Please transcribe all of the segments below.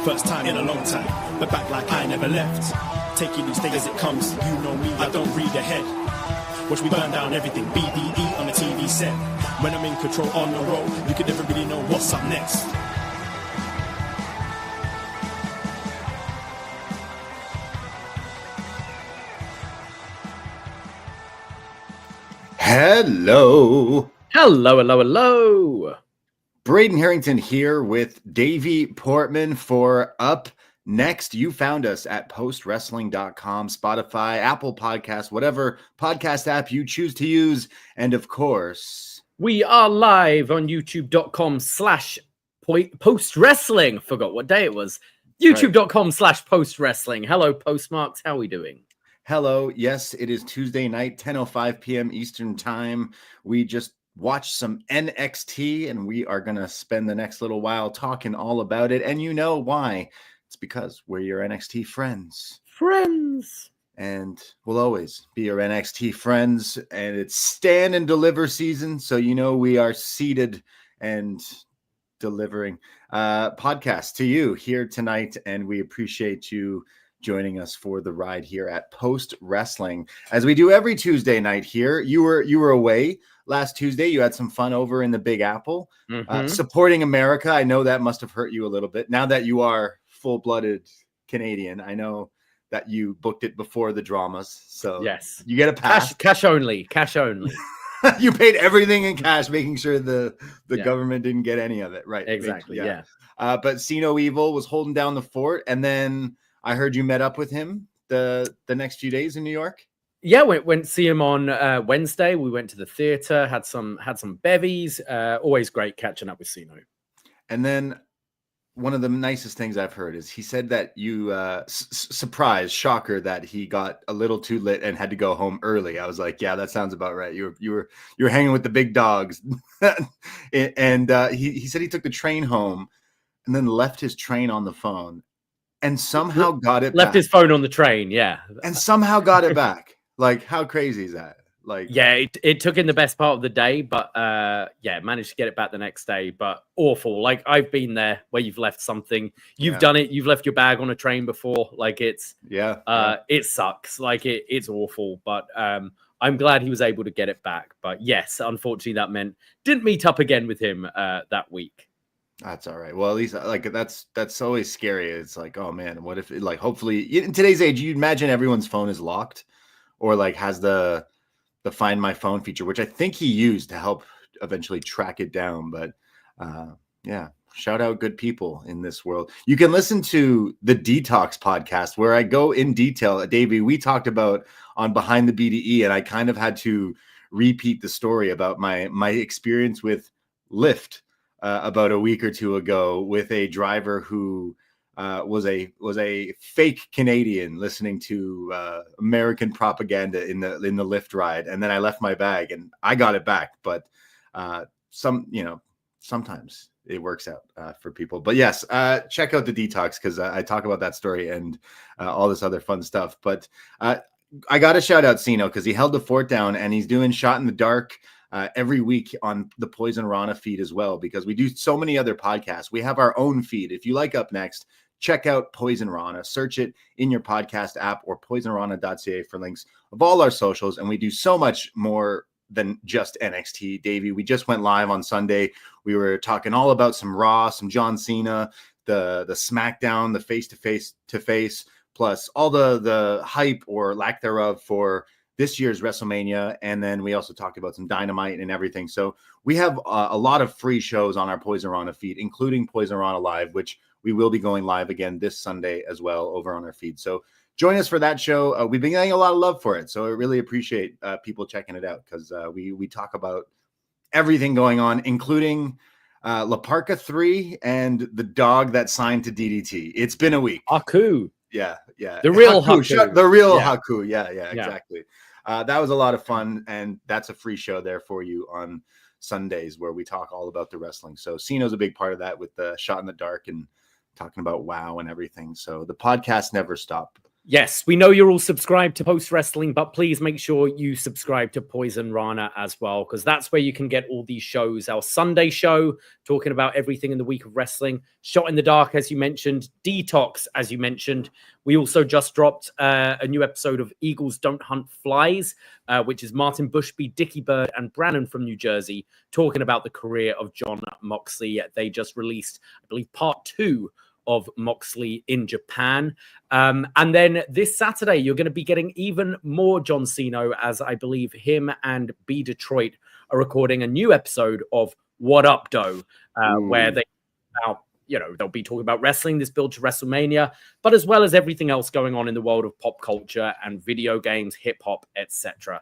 First time in a long time, but back like I never left. Taking each day as it comes, you know me, I don't read ahead. Watch me burn down everything, BDE on the TV set. When I'm in control on the road, you can never really know what's up next. Hello. Hello, hello, hello. Braden Herrington here with Davie Portman for Up Next. You found us at postwrestling.com, Spotify, Apple Podcasts, whatever podcast app you choose to use. And of course, we are live on youtube.com/postwrestling. Forgot what day it was. youtube.com/postwrestling. Hello, postmarks. How are we doing? Hello. Yes, it is Tuesday night, 10:05 p.m. Eastern time. We just watched some NXT and we are going to spend the next little while talking all about it. And you know why? It's because we're your NXT friends. And we'll always be your NXT friends. And it's stand and deliver season. So you know we are seated and delivering podcasts to you here tonight. And we appreciate you joining us for the ride here at Post Wrestling, as we do every Tuesday night here. You were away last Tuesday. You had some fun over in the Big Apple, supporting America. I know that must have hurt you a little bit. Now that you are full-blooded Canadian, I know that you booked it before the dramas. So yes, you get a pass. Cash only. You paid everything in cash, making sure the government didn't get any of it. Right. Exactly. Yeah. But Siino Evil was holding down the fort, and then I heard you met up with him the next few days in New York. Yeah, went to see him on Wednesday. We went to the theater, had some bevies. Always great catching up with Siino. And then one of the nicest things I've heard is he said that you surprise, shocker, that he got a little too lit and had to go home early. I was like, yeah, that sounds about right. You were hanging with the big dogs, and he said he took the train home and then left his train on the phone. And somehow got it left back. His phone on the train, yeah. And somehow got it back. Like, how crazy is that? Like, yeah, it took in the best part of the day, but managed to get it back the next day. But awful. Like, I've been there where you've left something. You've done it. You've left your bag on a train before. Like, it's it sucks. Like, it's awful. But I'm glad he was able to get it back. But yes, unfortunately, that meant didn't meet up again with him that week. That's all right. Well, at least like that's always scary. It's like, oh man, what if like hopefully in today's age, you'd imagine everyone's phone is locked or like has the Find My Phone feature, which I think he used to help eventually track it down. But shout out good people in this world. You can listen to the Detox podcast where I go in detail. Davey, we talked about on Behind the BDE, and I kind of had to repeat the story about my experience with Lyft. About a week or two ago with a driver who was a fake Canadian listening to American propaganda in the Lyft ride, and then I left my bag and I got it back. But sometimes it works out for people. But yes, check out the Detox because I talk about that story and all this other fun stuff. But I got to shout out Siino because he held the fort down and he's doing Shot in the Dark every week on the Poisonrana feed as well, because we do so many other podcasts. We have our own feed. If you like Up Next, check out Poisonrana. Search it in your podcast app or Poisonrana.ca for links of all our socials. And we do so much more than just NXT. Davey, we just went live on Sunday. We were talking all about some Raw, some John Cena, the SmackDown, the face-to-face, plus all the hype or lack thereof for this year's WrestleMania, and then we also talked about some Dynamite and everything. So we have a lot of free shows on our Poisonrana feed, including Poisonrana Live, which we will be going live again this Sunday as well over on our feed. So join us for that show. We've been getting a lot of love for it, so I really appreciate people checking it out, because we talk about everything going on, including La Parka 3 and the dog that signed to DDT. It's been a week. Haku. Yeah. The real Haku. The real Haku. Yeah, exactly. That was a lot of fun, and that's a free show there for you on Sundays where we talk all about the wrestling. So Siino's a big part of that with the Shot in the Dark and talking about WoW and everything. So the podcast never stopped. Yes, we know you're all subscribed to Post Wrestling, but please make sure you subscribe to Poisonrana as well, because that's where you can get all these shows. Our Sunday show, talking about everything in the week of wrestling. Shot in the Dark, as you mentioned. Detox, as you mentioned. We also just dropped a new episode of Eagles Don't Hunt Flies, which is Martin Bushby, Dickie Bird, and Brannon from New Jersey, talking about the career of Jon Moxley. They just released, I believe, part 2 of Moxley in Japan. And then this Saturday, you're going to be getting even more John Siino, as I believe him and B Detroit are recording a new episode of Wattup, where they, they'll be talking about wrestling, this build to WrestleMania, but as well as everything else going on in the world of pop culture and video games, hip hop, etc.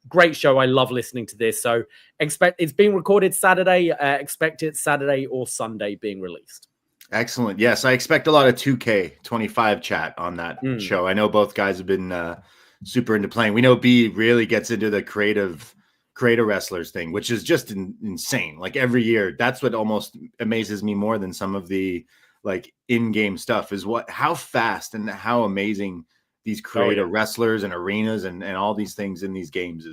Great show. I love listening to this. So expect it's being recorded Saturday. Expect it Saturday or Sunday being released. Excellent. Yes, I expect a lot of 2K25 chat on that show. I know both guys have been super into playing. We know B really gets into the creative wrestlers thing, which is just insane. Like every year, that's what almost amazes me more than some of the like in-game stuff is how fast and how amazing these creative wrestlers and arenas and all these things in these games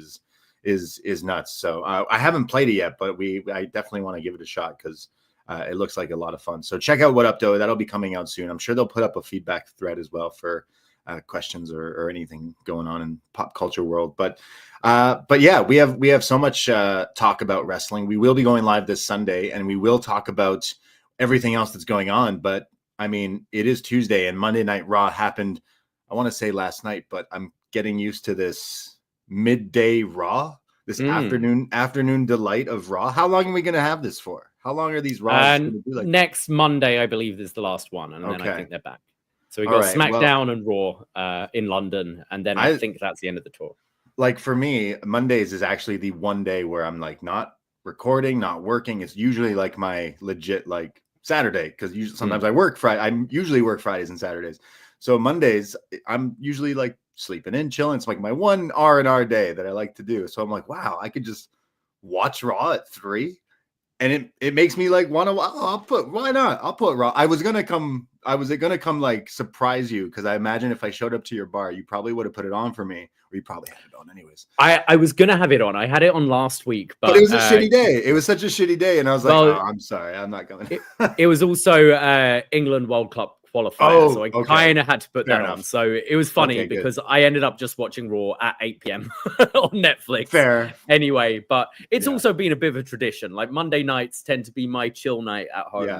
is nuts. So I haven't played it yet, but I definitely want to give it a shot because it looks like a lot of fun. So check out Wattup, that'll be coming out soon. I'm sure they'll put up a feedback thread as well for questions or anything going on in pop culture world. But yeah, we have so much talk about wrestling. We will be going live this Sunday, and we will talk about everything else that's going on. But I mean, it is Tuesday, and Monday Night Raw happened, I want to say last night, but I'm getting used to this midday Raw, this afternoon delight of Raw. How long are we going to have this for? How long are these Raws going to be like? Next Monday, I believe, is the last one, and then I think they're back. So we got SmackDown and Raw in London, and then I think that's the end of the tour. Like for me, Mondays is actually the one day where I'm like not recording, not working. It's usually like my legit like Saturday, because sometimes I work Friday. I usually work Fridays and Saturdays. So Mondays, I'm usually like sleeping in, chilling. It's like my one R&R day that I like to do. So I'm like, wow, I could just watch Raw at 3. And it makes me like want to. Why not? I'll put Raw. I was gonna come like surprise you, because I imagine if I showed up to your bar, you probably would have put it on for me, or you probably had it on anyways. I was gonna have it on. I had it on last week, but it was a shitty day. It was such a shitty day, and I was like, I'm sorry, I'm not going. It was also England World Cup qualifier, so I kind of had to put that on. So it was funny because I ended up just watching Raw at 8 p.m. on Netflix. Fair. Anyway, but it's also been a bit of a tradition. Like Monday nights tend to be my chill night at home.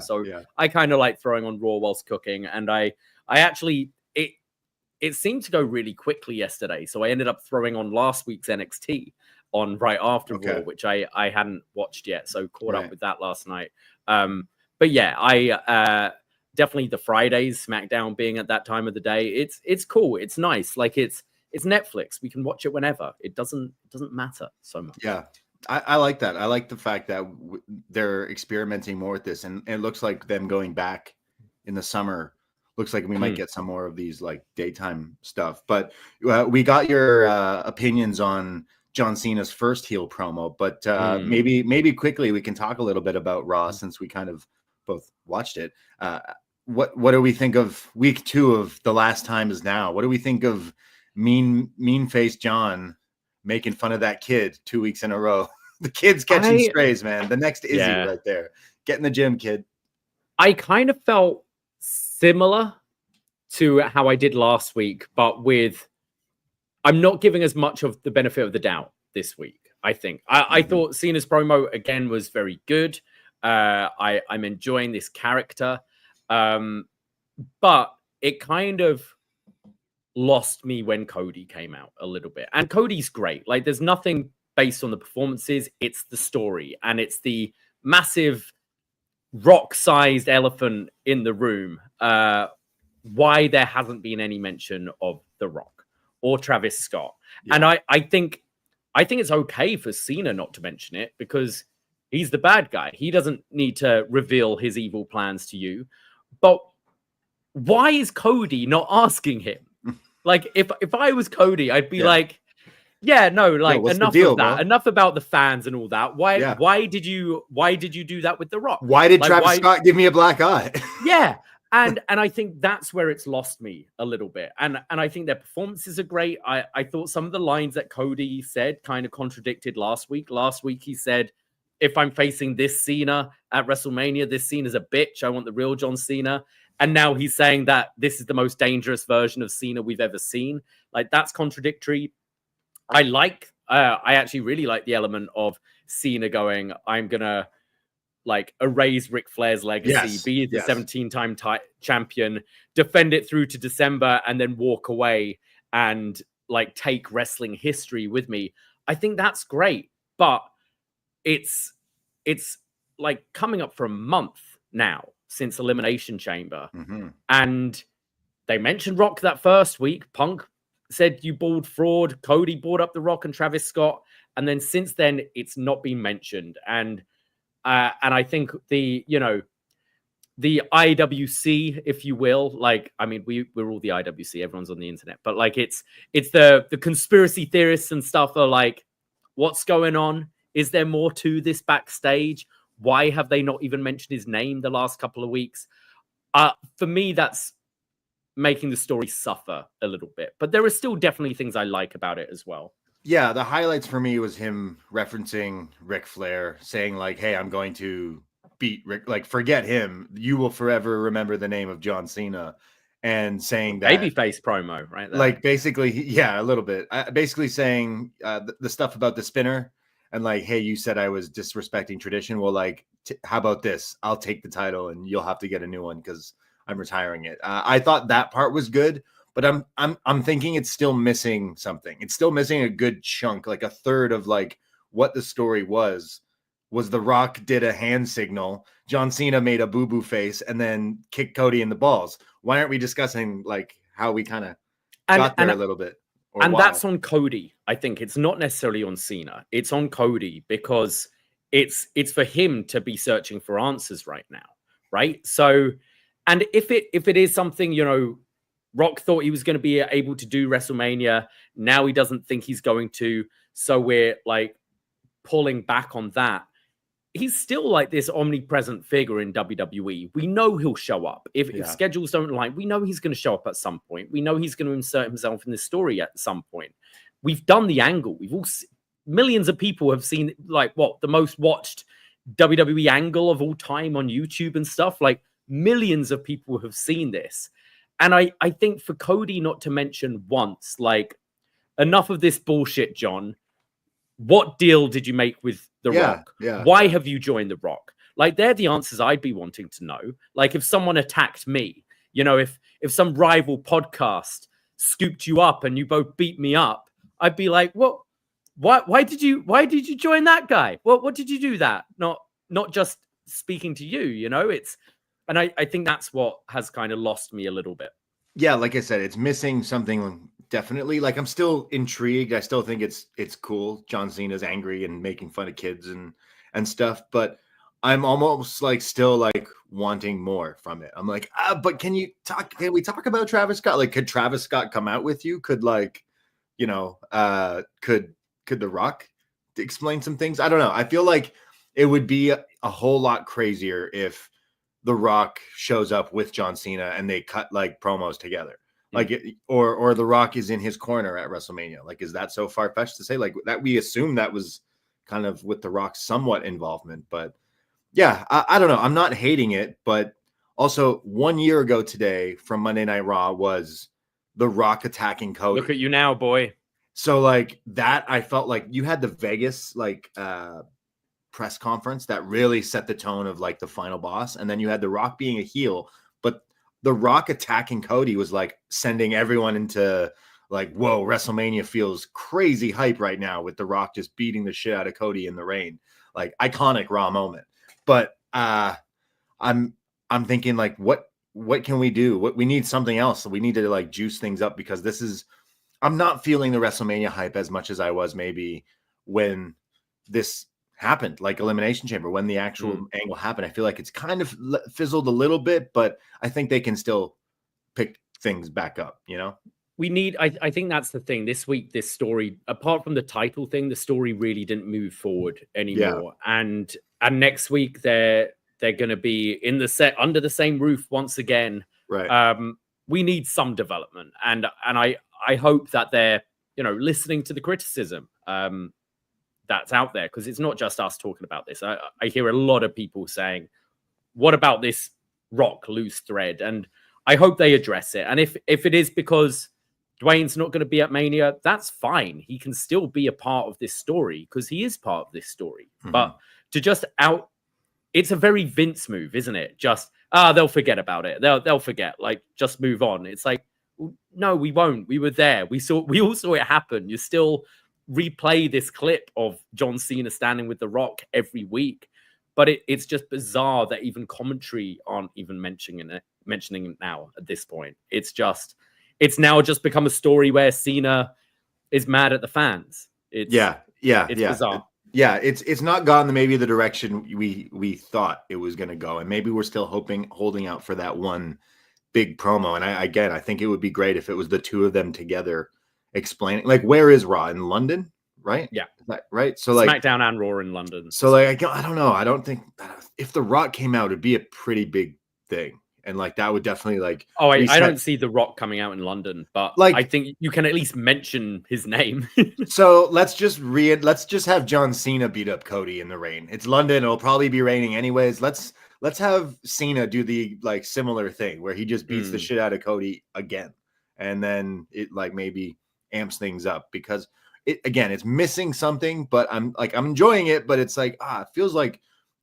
I kind of like throwing on Raw whilst cooking. And I actually, it seemed to go really quickly yesterday. So I ended up throwing on last week's NXT on right after Raw, which I hadn't watched yet. So caught up with that last night. But yeah, definitely the Fridays, SmackDown being at that time of the day. It's cool. It's nice. Like it's Netflix. We can watch it whenever. It doesn't matter so much. Yeah, I like that. I like the fact that they're experimenting more with this, and it looks like them going back in the summer. Looks like we might get some more of these like daytime stuff. But we got your opinions on John Cena's first heel promo. But maybe quickly we can talk a little bit about Raw, since we kind of both watched it. What do we think of week 2 of The Last Time Is Now? What do we think of mean face John making fun of that kid 2 weeks in a row? The kid's catching strays, man. The next Izzy right there. Get in the gym, kid. I kind of felt similar to how I did last week, but I'm not giving as much of the benefit of the doubt this week. I think I thought Cena's promo again was very good. I'm enjoying this character, but it kind of lost me when Cody came out a little bit. And Cody's great. Like, there's nothing based on the performances. It's the story, and it's the massive rock-sized elephant in the room. Why there hasn't been any mention of The Rock or Travis Scott. Yeah. And I think it's okay for Cena not to mention it, because he's the bad guy. He doesn't need to reveal his evil plans to you. But why is Cody not asking him? Like, if I was Cody, I'd be like, yeah, no, like, enough of that. Bro? Enough about the fans and all that. Why did you do that with The Rock? Why did Travis Scott give me a black eye? Yeah. And I think that's where it's lost me a little bit. And I think their performances are great. I thought some of the lines that Cody said kind of contradicted last week. Last week he said, if I'm facing this Cena at WrestleMania, this Cena's a bitch. I want the real John Cena. And now he's saying that this is the most dangerous version of Cena we've ever seen. Like, that's contradictory. I actually really like the element of Cena going, I'm going to like erase Ric Flair's legacy, be the 17-time champion, defend it through to December, and then walk away and like take wrestling history with me. I think that's great, but it's like coming up for a month now since Elimination Chamber. Mm-hmm. And they mentioned Rock that first week. Punk said you bald fraud. Cody brought up The Rock and Travis Scott. And then since then, it's not been mentioned. And I think the IWC, if you will, like, I mean, we're all the IWC, everyone's on the internet, but like, it's the conspiracy theorists and stuff are like, what's going on? Is there more to this backstage? Why have they not even mentioned his name the last couple of weeks? For me, that's making the story suffer a little bit, but there are still definitely things I like about it as well. Yeah, the highlights for me was him referencing Ric Flair, saying like, hey, I'm going to beat Rick, like, forget him. You will forever remember the name of John Cena. And saying that babyface promo, right there. Like, basically, a little bit. Basically saying the stuff about the spinner and like, hey, you said I was disrespecting tradition. Well, like, how about this? I'll take the title and you'll have to get a new one because I'm retiring it. I thought that part was good, but I'm thinking it's still missing something. It's still missing a good chunk, like a third of like what the story was The Rock did a hand signal, John Cena made a boo-boo face, and then kicked Cody in the balls. Why aren't we discussing like how we kind of got there a little bit? And why? That's on Cody. I think it's not necessarily on Cena. It's on Cody because it's for him to be searching for answers right now, right? So, and if it is something, you know, Rock thought he was going to be able to do WrestleMania, now he doesn't think he's going to, so we're like pulling back on that. He's still like this omnipresent figure in WWE. We know he'll show up. If schedules don't align, we know he's going to show up at some point. We know he's going to insert himself in this story at some point. We've done the angle. Millions of people have seen like the most watched WWE angle of all time on YouTube and stuff. Like, millions of people have seen this. And I think for Cody not to mention once, like, enough of this bullshit, John. What deal did you make with The Rock? Yeah. Why have you joined The Rock? Like, they're the answers I'd be wanting to know. Like, if someone attacked me, you know, if some rival podcast scooped you up and you both beat me up, I'd be like, well, why did you join that guy? What did you do that? Not just speaking to you, you know, and I think that's what has kind of lost me a little bit. Yeah, like I said, it's missing something. Definitely. Like, I'm still intrigued. I still think it's cool. John Cena's angry and making fun of kids and stuff, but I'm almost like still like wanting more from it. I'm like, but can we talk about Travis Scott? Like, could Travis Scott come out with you? Could, like, you know, could The Rock explain some things? I don't know. I feel like it would be a whole lot crazier if The Rock shows up with John Cena and they cut like promos together. Like, or The Rock is in his corner at WrestleMania. Like, is that so far-fetched to say? Like, that we assume that was kind of with The Rock's somewhat involvement. But yeah, I don't know. I'm not hating it, but also 1 year ago today from Monday Night Raw was The Rock attacking Cody. Look at you now, boy. So like that, I felt like you had the Vegas like press conference that really set the tone of like the final boss, and then you had The Rock being a heel. But The Rock attacking Cody was like sending everyone into like, whoa, WrestleMania feels crazy hype right now with The Rock just beating the shit out of Cody in the rain. Like iconic Raw moment. But I'm thinking like, what can we do? We need something else. We need to like juice things up because I'm not feeling the WrestleMania hype as much as I was maybe when this happened, like Elimination Chamber, when the actual angle happened. I feel like it's kind of fizzled a little bit, but I think they can still pick things back up, you know? I think that's the thing. This week, this story, apart from the title thing, the story really didn't move forward anymore. Yeah. And next week they're going to be in the set under the same roof once again. Right. We need some development, and I hope that they're listening to the criticism that's out there, because it's not just us talking about this. I hear a lot of people saying, "What about this Rock loose thread?" And I hope they address it. And if it is because Dwayne's not going to be at Mania, that's fine. He can still be a part of this story because he is part of this story. Mm-hmm. But to just it's a very Vince move, isn't it? Just, they'll forget about it. They'll forget, like, just move on. It's like, no, we won't. We were there. We all saw it happen. You still replay this clip of John Cena standing with The Rock every week. But it's just bizarre that even commentary aren't even mentioning it now at this point. It's now just become a story where Cena is mad at the fans. It's bizarre. Yeah, it's not gone maybe the direction we thought it was going to go, and maybe we're still holding out for that one big promo. And I think it would be great if it was the two of them together explaining, like, where is Raw? In London, right? Yeah, is that right. So like SmackDown and Raw in London. So like I don't know. I don't think if The Rock came out, it'd be a pretty big thing. And like that would definitely like. Oh, I don't see The Rock coming out in London, but like I think you can at least mention his name. So let's just have John Cena beat up Cody in the rain. It's London; it'll probably be raining anyways. Let's have Cena do the like similar thing where he just beats the shit out of Cody again, and then it like maybe amps things up because it's missing something. But I'm enjoying it, but it's like it feels like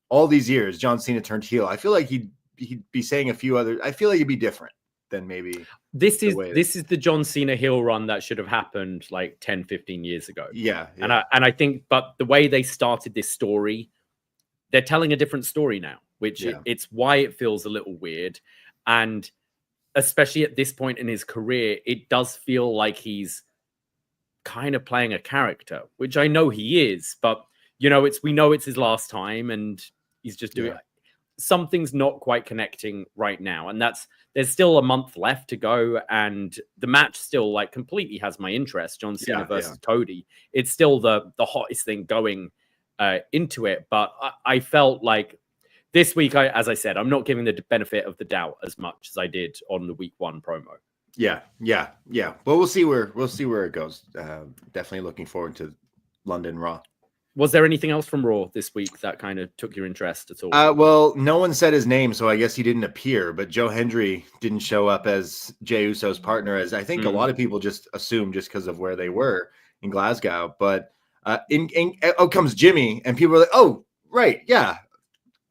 all these years John Cena turned heel. I feel like he'd be saying a few other. I feel like it'd be different than maybe this is the John Cena heel run that should have happened like 10, 15 years ago. Yeah. And I think, but the way they started this story, they're telling a different story now, which it's why it feels a little weird. And especially at this point in his career, it does feel like he's kind of playing a character, which I know he is, but we know it's his last time and he's just doing it. Something's not quite connecting right now, and there's still a month left to go, and the match still like completely has my interest. John Cena versus Cody, it's still the hottest thing going into it. But I felt like this week, as I said, I'm not giving the benefit of the doubt as much as I did on the week 1 promo. Yeah. But we'll see where it goes. Definitely looking forward to London Raw. Was there anything else from Raw this week that kind of took your interest at all? Well, no one said his name, so I guess he didn't appear. But Joe Hendry didn't show up as Jey Uso's partner, as I think a lot of people just assumed just because of where they were in Glasgow. But out comes Jimmy, and people were like, "Oh, right, yeah,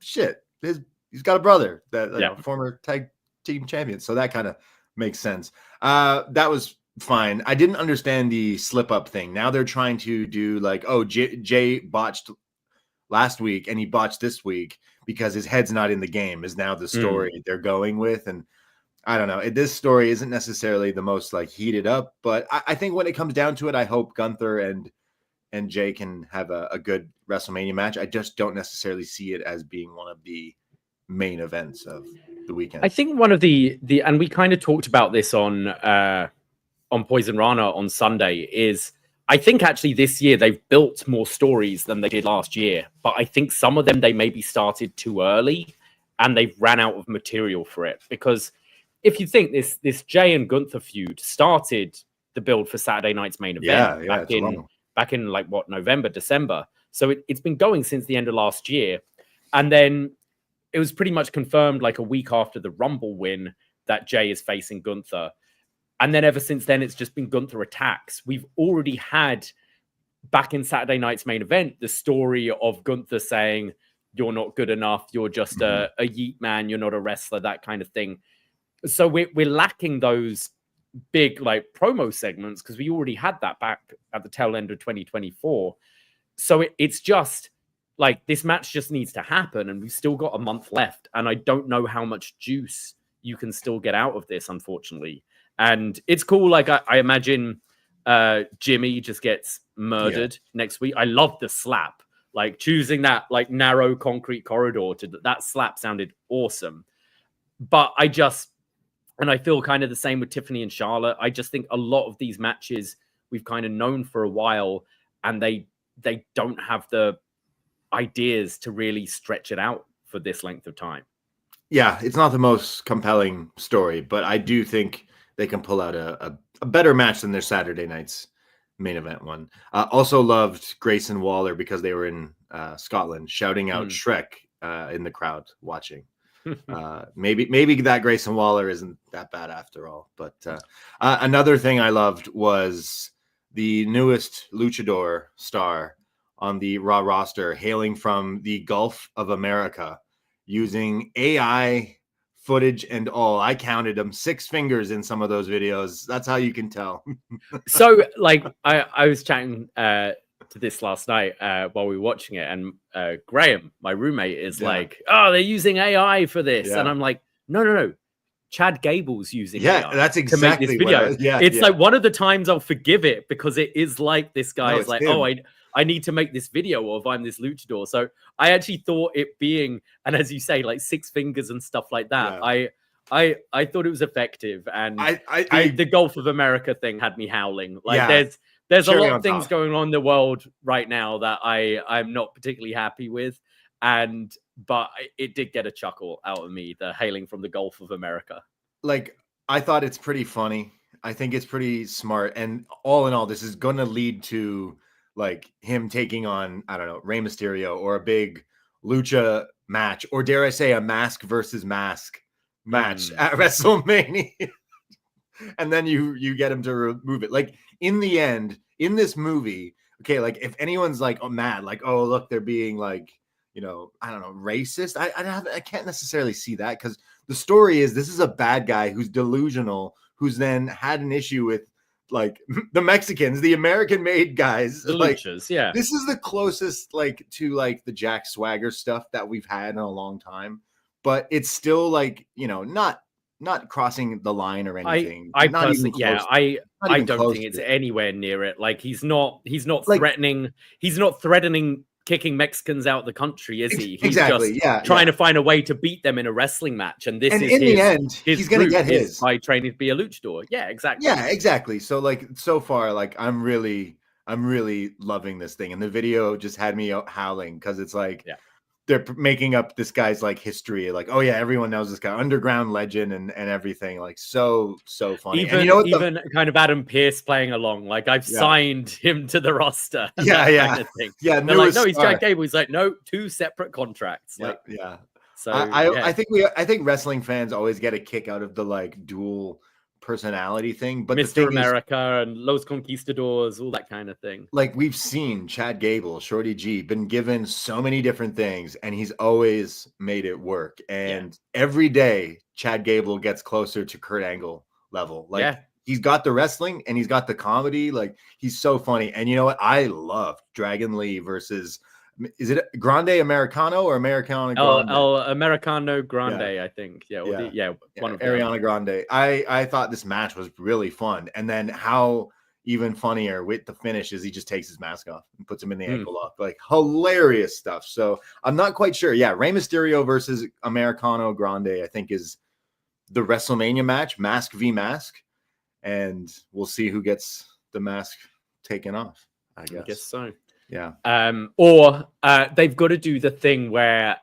shit, he's got a brother that former tag team champion." So that kind of makes sense. That was fine. I didn't understand the slip up thing. Now they're trying to do like, Jay botched last week and he botched this week because his head's not in the game is now the story they're going with. And I don't know. This story isn't necessarily the most like heated up, but I think when it comes down to it, I hope Gunther and Jay can have a good WrestleMania match. I just don't necessarily see it as being one of the main events of the weekend. I think one of the and we kind of talked about this on Poisonrana on Sunday, is I think actually this year they've built more stories than they did last year, but I think some of them they maybe started too early and they've ran out of material for it. Because if you think this Jay and Gunther feud started the build for Saturday night's main event back in like November, December. So it's been going since the end of last year. And then it was pretty much confirmed like a week after the Rumble win that Jay is facing Gunther. And then ever since then, it's just been Gunther attacks. We've already had, back in Saturday night's main event, the story of Gunther saying, "You're not good enough. You're just a yeet man. You're not a wrestler," that kind of thing. So we're lacking those big like promo segments because we already had that back at the tail end of 2024. So it's just like this match just needs to happen, and we've still got a month left, and I don't know how much juice you can still get out of this, unfortunately. And it's cool. Like I imagine Jimmy just gets murdered next week. I love the slap, like choosing that like narrow concrete corridor to that slap sounded awesome. But I feel kind of the same with Tiffany and Charlotte. I just think a lot of these matches we've kind of known for a while, and they don't have the ideas to really stretch it out for this length of time. Yeah, it's not the most compelling story, but I do think they can pull out a better match than their Saturday night's main event one. Also loved Grayson Waller because they were in Scotland shouting out Shrek in the crowd watching. Maybe that Grayson Waller isn't that bad after all. But another thing I loved was the newest luchador star on the Raw roster, hailing from the Gulf of America, using AI footage and all. I counted them 6 fingers in some of those videos. That's how you can tell. So, like, I was chatting to this last night while we were watching it, and Graham, my roommate, is like, "Oh, they're using AI for this," and I'm like, "No. Chad Gable's using AI that's exactly to make this video. It's like one of the times I'll forgive it because it is like this guy is like, him. "Oh, I need to make this video of I'm this luchador." So I actually thought it being, and as you say, like 6 fingers and stuff like that. Yeah. I thought it was effective, and the Gulf of America thing had me howling. Like there's a lot of things going on in the world right now that I'm not particularly happy with, but it did get a chuckle out of me, the hailing from the Gulf of America. Like, I thought it's pretty funny. I think it's pretty smart, and all in all, this is going to lead to like him taking on, I don't know, Rey Mysterio or a big lucha match, or dare I say a mask versus mask match at WrestleMania. And then you get him to remove it. Like, in the end, in this movie, okay, like if anyone's like mad, like, oh, look, they're being like, you know, I don't know, racist. I can't necessarily see that, because the story is this is a bad guy who's delusional, who's then had an issue with like the Mexicans, the American-made guys, the like luchas, yeah. This is the closest like to like the Jack Swagger stuff that we've had in a long time, but it's still like, you know, not crossing the line or anything. I personally, I don't think it's anywhere near it. Like he's not like, threatening. He's not threatening kicking Mexicans out of the country, is he? He's just trying to find a way to beat them in a wrestling match. And this is in the end, he's going to get his by training to be a luchador. Yeah, exactly. Yeah, exactly. So like, so far, like I'm really loving this thing. And the video just had me howling, because it's like, they're making up this guy's like history. Like, oh yeah, everyone knows this guy, underground legend and everything. Like so funny. Even, and you know what, even kind of Adam Pearce playing along. Like I've signed him to the roster. Yeah. Kind of thing. Yeah. They're like, no, he's Jack Gable. He's like, no, 2 separate contracts. Like, yeah. So I think wrestling fans always get a kick out of the like dual personality thing, but Mr. America and Los Conquistadors, all that kind of thing. Like, we've seen Chad Gable, Shorty G, been given so many different things, and he's always made it work. And every day, Chad Gable gets closer to Kurt Angle level. Like, he's got the wrestling and he's got the comedy. Like, he's so funny. And you know what? I love Dragon Lee versus, is it Grande Americano or Americano Grande? Americano Grande, I think. One of Ariana Grande. I thought this match was really fun. And then how even funnier with the finish is he just takes his mask off and puts him in the ankle lock. Like, hilarious stuff. So I'm not quite sure. Yeah, Rey Mysterio versus Americano Grande, I think, is the WrestleMania match, mask v mask. And we'll see who gets the mask taken off, I guess so. Yeah. Or they've got to do the thing where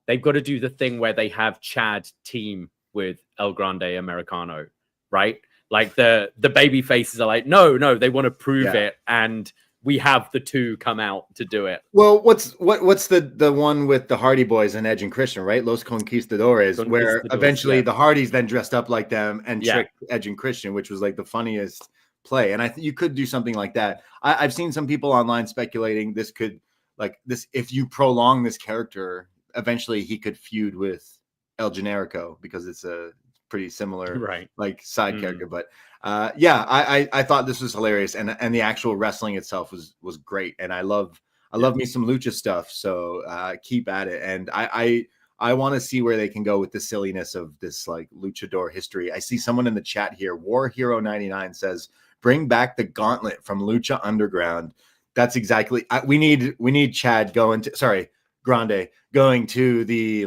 they have Chad team with El Grande Americano, right? Like the baby faces are like, no, they want to prove it, and we have the 2 come out to do it. Well, what's the one with the Hardy Boys and Edge and Christian, right? Los Conquistadores, where eventually the Hardys then dressed up like them and tricked Edge and Christian, which was like the funniest play. And I think you could do something like that. I've seen some people online speculating this could, like, this, if you prolong this character, eventually he could feud with El Generico because it's a pretty similar right. side character. But I thought this was hilarious, and the actual wrestling itself was great, and I love me some lucha stuff. So keep at it, and I want to see where they can go with the silliness of this like luchador history. I see someone in the chat here, War Hero 99 says, bring back the gauntlet from Lucha Underground. That's exactly we need Chad Grande going to the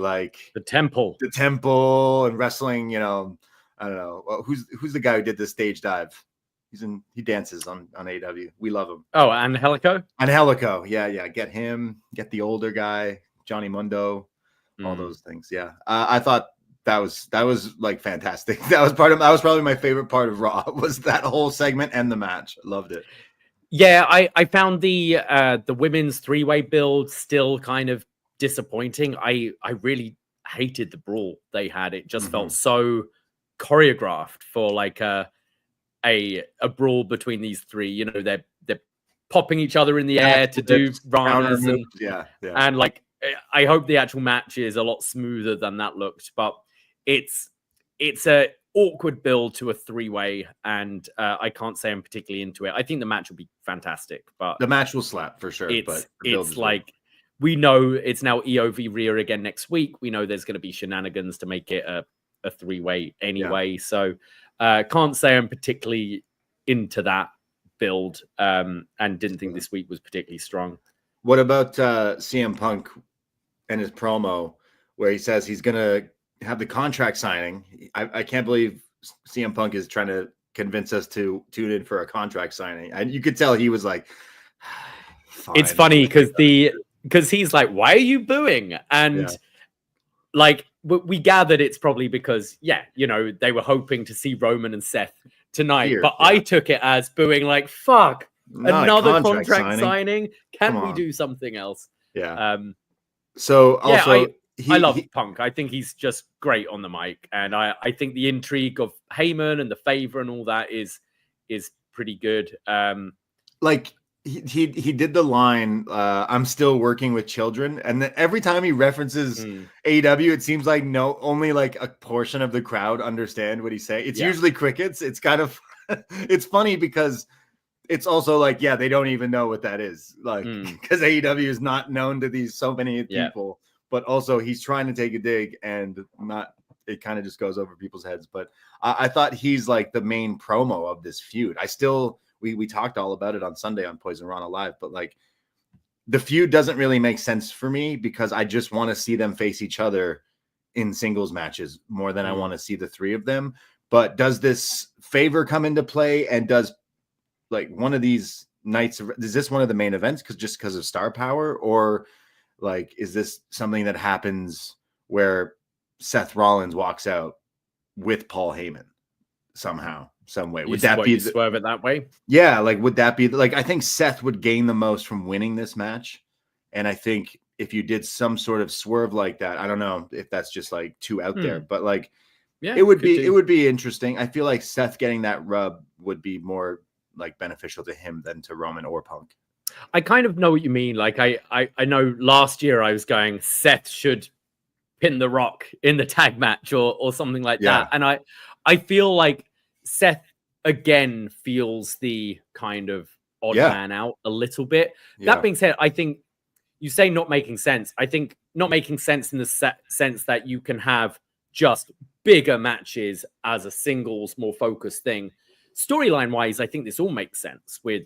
temple and wrestling, I don't know who's the guy who did the stage dive. He dances on AW. We love him. Oh, Angelico. Yeah. Get him, get the older guy, Johnny Mundo, all those things. Yeah. I thought that was like fantastic. That was probably my favorite part of Raw was that whole segment and the match. Loved it. Yeah, I found the women's 3-way build still kind of disappointing. I really hated the brawl they had. It just felt so choreographed for like a brawl between these three. They're popping each other in the air to do ranas and and like I hope the actual match is a lot smoother than that looked, but it's a awkward build to a 3-way, and I can't say I'm particularly into it. I think the match will be fantastic, but the match will slap for sure. It's like we know it's now EOV Rhea again next week. We know there's going to be shenanigans to make it a 3-way anyway. So can't say I'm particularly into that build, and didn't think this week was particularly strong. What about CM Punk and his promo where he says he's going to have the contract signing? I can't believe CM Punk is trying to convince us to tune in for a contract signing. And you could tell he was like, fine. It's funny because he's like, why are you booing? And like, we gathered it's probably because, they were hoping to see Roman and Seth tonight. But I took it as booing like, fuck, another contract signing. Can we do something else? Yeah. So also... I love Punk. I think he's just great on the mic, and I think the intrigue of Heyman and the favor and all that is pretty good. Like he did the line, "I'm still working with children," and then every time he references AEW, it seems like only like a portion of the crowd understand what he's saying. It's usually crickets. It's kind of it's funny because it's also like they don't even know what that is, like because AEW is not known to so many people. But also he's trying to take a dig and it kind of just goes over people's heads. But I thought he's like the main promo of this feud. We talked all about it on Sunday on Poisonrana Live, but like the feud doesn't really make sense for me because I just want to see them face each other in singles matches more than I want to see the three of them. But does this favor come into play, and does like one of these nights, is this one of the main events because of star power, or like, is this something that happens where Seth Rollins walks out with Paul Heyman somehow, some way? Would that be swerve it that way? Yeah, like would that be like? I think Seth would gain the most from winning this match, and I think if you did some sort of swerve like that, I don't know if that's just like too out there, but like, it would be interesting. I feel like Seth getting that rub would be more like beneficial to him than to Roman or Punk. I kind of know what you mean. Like I know last year I was going, Seth should pin The Rock in the tag match or something like that. And I feel like Seth again feels the kind of odd man out a little bit. That being said, I think you say not making sense. I think not making sense in the sense that you can have just bigger matches as a singles, more focused thing. Storyline wise, I think this all makes sense with,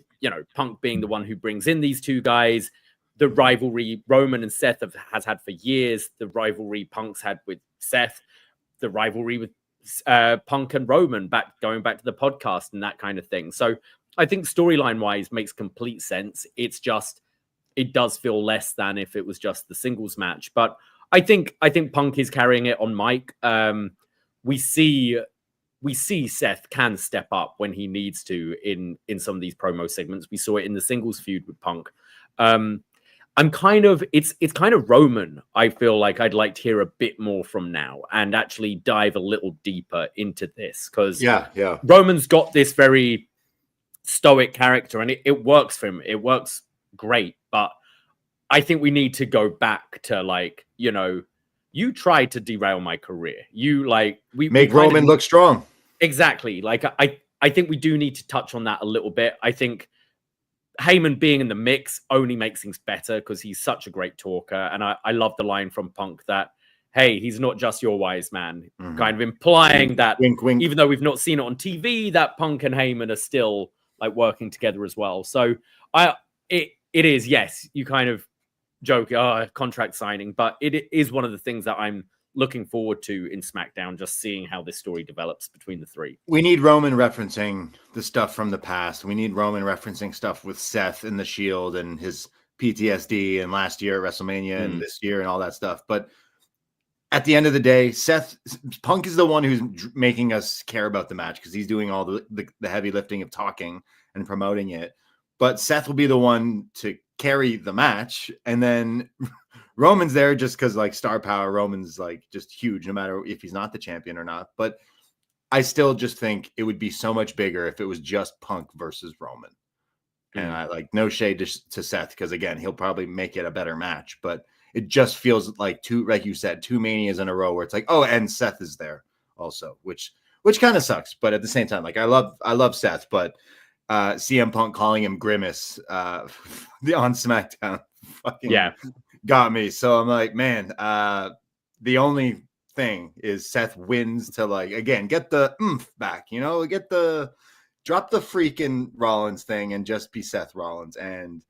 Punk being the one who brings in these two guys, the rivalry Roman and Seth has had for years, the rivalry Punk's had with Seth, the rivalry with Punk and Roman going back to the podcast and that kind of thing. So I think storyline wise makes complete sense. It's just, it does feel less than if it was just the singles match. But I think Punk is carrying it on mic. We see Seth can step up when he needs to in some of these promo segments. We saw it in the singles feud with Punk. It's kind of Roman. I feel like I'd like to hear a bit more from now and actually dive a little deeper into this because Roman's got this very stoic character and it works for him. It works great, but I think we need to go back to you tried to derail my career. You we make Roman look strong. Exactly. Like I think we do need to touch on that a little bit. I think Heyman being in the mix only makes things better because he's such a great talker. And I love the line from Punk that, hey, he's not just your wise man, kind of implying that wink, wink. Even though we've not seen it on TV, that Punk and Heyman are still like working together as well. So it is, yes, you kind of joke, contract signing, but it is one of the things that I'm looking forward to in SmackDown, just seeing how this story develops between the three. We need Roman referencing the stuff from the past. We need Roman referencing stuff with Seth and the Shield and his PTSD and last year at WrestleMania and this year and all that stuff. But at the end of the day, Punk is the one who's making us care about the match because he's doing all the heavy lifting of talking and promoting it. But Seth will be the one to carry the match. And then Roman's there just because like star power. Roman's like just huge, no matter if he's not the champion or not. But I still just think it would be so much bigger if it was just Punk versus Roman. And I like no shade to Seth because again, he'll probably make it a better match. But it just feels like like you said, 2 Manias in a row where it's like, oh, and Seth is there also, which kind of sucks. But at the same time, like I love Seth, but CM Punk calling him Grimace on SmackDown fucking got me. So I'm like, man, the only thing is Seth wins to like, again, get the oomph back, drop the freaking Rollins thing and just be Seth Rollins. And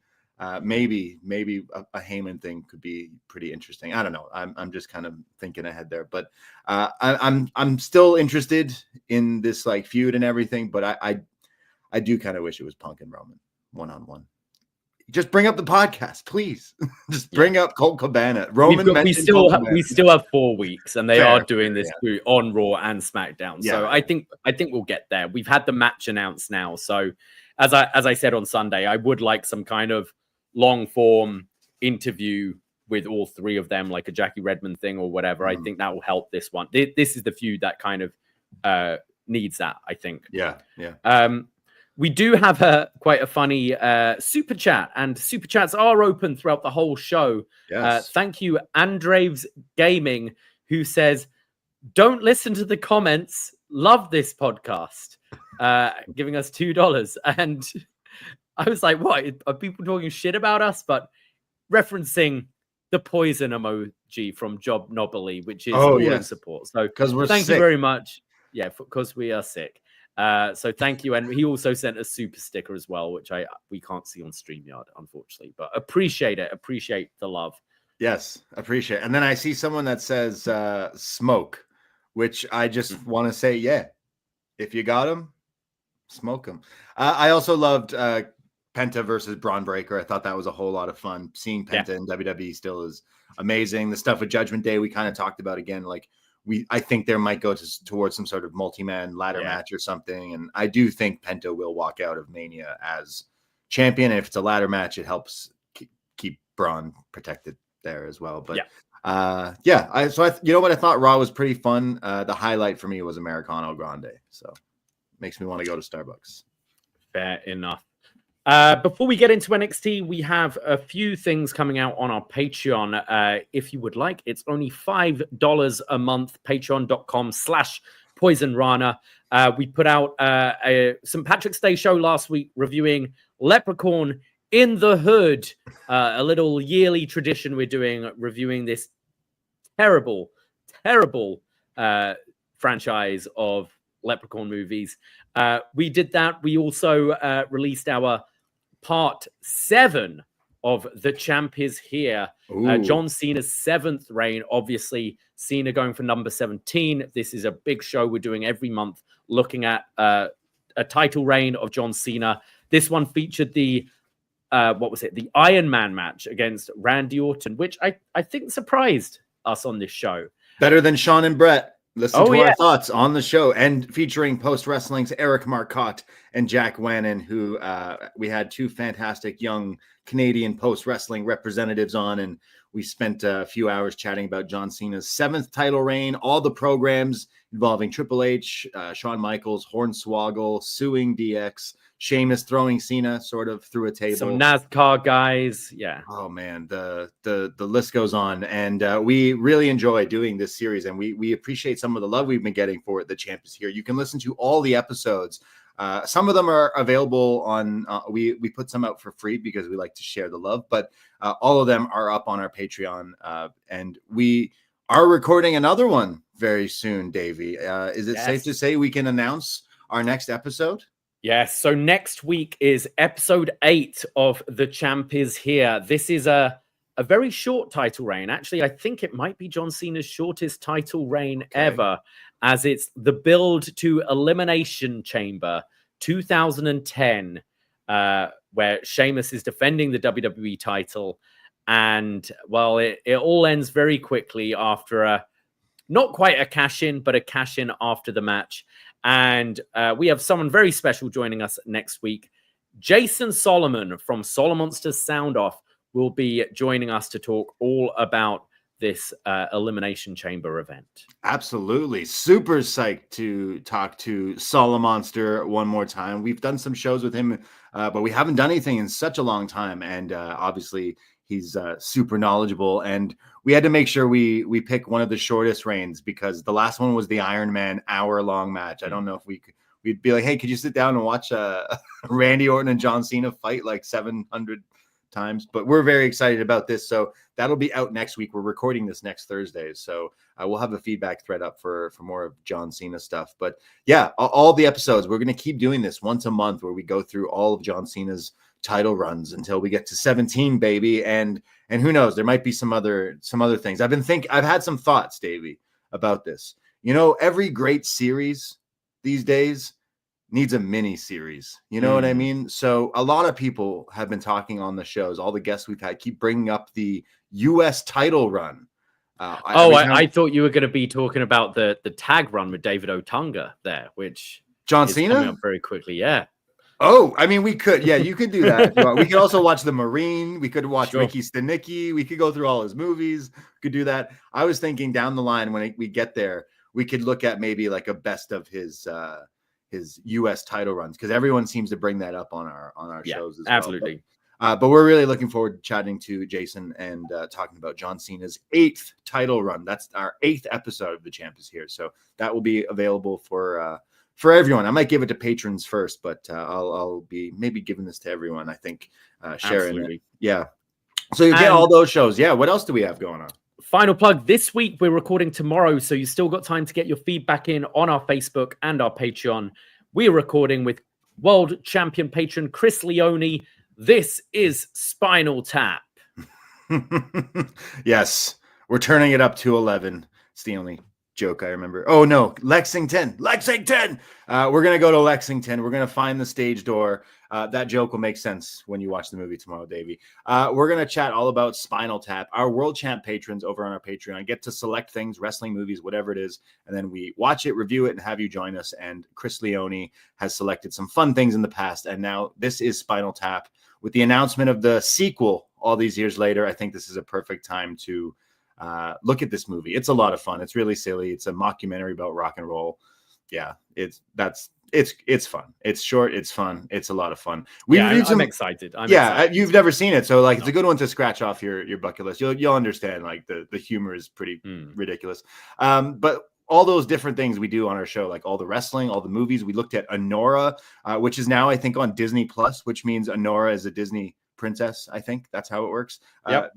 maybe a Heyman thing could be pretty interesting. I don't know. I'm just kind of thinking ahead there, but I'm still interested in this like feud and everything, but I do kind of wish it was Punk and Roman one-on-one. Just bring up the podcast, please. Just bring up Colt Cabana. We still have 4 weeks, and they are doing this on Raw and SmackDown. Yeah. So I think we'll get there. We've had the match announced now. So as I said on Sunday, I would like some kind of long form interview with all three of them, like a Jackie Redmond thing or whatever. I think that will help this one. This is the feud that kind of needs that, I think. Yeah. We do have quite a funny super chat, and super chats are open throughout the whole show. Yes. Thank you, Andreves Gaming, who says, "Don't listen to the comments. Love this podcast," giving us $2. And I was like, "What are people talking shit about us?" But referencing the poison emoji from Job Nobly, which is all in support. So thank you very much. Yeah, because we are sick. So thank you. And he also sent a super sticker as well, which we can't see on StreamYard, unfortunately, but appreciate it. Appreciate the love. Yes, appreciate it. And then I see someone that says smoke, which I just want to say, yeah, if you got him, smoke him. I also loved Penta versus Braun Breaker. I thought that was a whole lot of fun. Seeing Penta in WWE still is amazing. The stuff with Judgment Day, we kind of talked about again, like, I think there might go towards some sort of multi-man ladder match or something. And I do think Penta will walk out of Mania as champion. And if it's a ladder match, it helps keep Braun protected there as well. But you know what? I thought Raw was pretty fun. The highlight for me was Americano Grande. So makes me want to go to Starbucks. Fair enough. Before we get into NXT, we have a few things coming out on our Patreon. If you would like, it's only $5 a month, patreon.com/PoisonRana. We put out a St. Patrick's Day show last week reviewing Leprechaun in the Hood, a little yearly tradition we're doing, reviewing this terrible franchise of Leprechaun movies. We did that. We also released our Part 7 of The Champ Is Here. John Cena's 7th reign. Obviously, Cena going for number 17. This is a big show we're doing every month, looking at a title reign of John Cena. This one featured the Iron Man match against Randy Orton, which I think surprised us on this show. Better than Sean and Brett. Listen to our thoughts on the show, and featuring Post Wrestling's Eric Marcotte and Jack Wannon, who we had 2 fantastic young Canadian Post Wrestling representatives on, and we spent a few hours chatting about John Cena's 7th title reign, all the programs involving Triple H, Shawn Michaels, Hornswoggle, suing DX, Sheamus throwing Cena sort of through a table. Some NASCAR guys. Yeah. Oh man, the list goes on, and we really enjoy doing this series, and we appreciate some of the love we've been getting for it. The Champ is Here. You can listen to all the episodes. Some of them are available on. We put some out for free because we like to share the love, but all of them are up on our Patreon, and we are recording another one very soon. Davey, is it safe to say we can announce our next episode? Yes. So next week is episode 8 of The Champ is Here. This is a very short title reign. Actually, I think it might be John Cena's shortest title reign ever, as it's the build to Elimination Chamber 2010, where Sheamus is defending the WWE title. And, well, it all ends very quickly after not quite a cash-in, but a cash-in after the match. And we have someone very special joining us next week. Jason Solomon from Solomonster's Sound Off will be joining us to talk all about this Elimination Chamber event. Absolutely. Super psyched to talk to Solomonster one more time. We've done some shows with him, but we haven't done anything in such a long time. And obviously, he's super knowledgeable, and we had to make sure we pick one of the shortest reigns because the last one was the Iron Man hour-long match. I don't know if we'd be like, hey, could you sit down and watch Randy Orton and John Cena fight like 700 times? But we're very excited about this, so that'll be out next week. We're recording this next Thursday, so we'll have a feedback thread up for more of John Cena stuff. But yeah, all the episodes, we're going to keep doing this once a month where we go through all of John Cena's title runs until we get to 17, baby. And who knows, there might be some other things. I've had some thoughts, Davey, about this. You know, every great series these days needs a mini series. You know what I mean? So a lot of people have been talking on the shows. All the guests we've had keep bringing up the US title run. I thought you were going to be talking about the tag run with David Otunga there, which John Cena coming up very quickly. Yeah. Oh, I mean, we could. Yeah, you could do that. We could also watch The Marine. We could watch Ricky Stenicki. We could go through all his movies. We could do that. I was thinking down the line when we get there, we could look at maybe like a best of his U.S. title runs because everyone seems to bring that up on our shows as absolutely. well. But we're really looking forward to chatting to Jason and talking about John Cena's 8th title run. That's our 8th episode of The Champ is Here. So that will be available for everyone. I might give it to patrons first, but I'll be maybe giving this to everyone. I think sharing it. Yeah. So you get all those shows. Yeah. What else do we have going on? Final plug. This week we're recording tomorrow, so you still got time to get your feedback in on our Facebook and our Patreon. We're recording with world champion patron Chris Leone. This is Spinal Tap. Yes. We're turning it up to 11. It's the only joke I remember. Oh no, Lexington. We're gonna go to Lexington. We're gonna find the stage door. That joke will make sense when you watch the movie tomorrow, Davey. We're gonna chat all about Spinal Tap. Our world champ patrons over on our Patreon get to select things, wrestling, movies, whatever it is, and then we watch it, review it, and have you join us. And Chris Leone has selected some fun things in the past, and now this is Spinal Tap. With the announcement of the sequel all these years later, I think this is a perfect time to look at this movie. It's a lot of fun. It's really silly. It's a mockumentary about rock and roll. Yeah, it's fun. It's short. It's fun. It's a lot of fun. I'm excited. Excited. You've never seen it, so it's a good one to scratch off your bucket list. You'll understand. Like the humor is pretty ridiculous. But all those different things we do on our show, like all the wrestling, all the movies. We looked at Honora, which is now I think on Disney Plus, which means Honora is a Disney princess. I think that's how it works.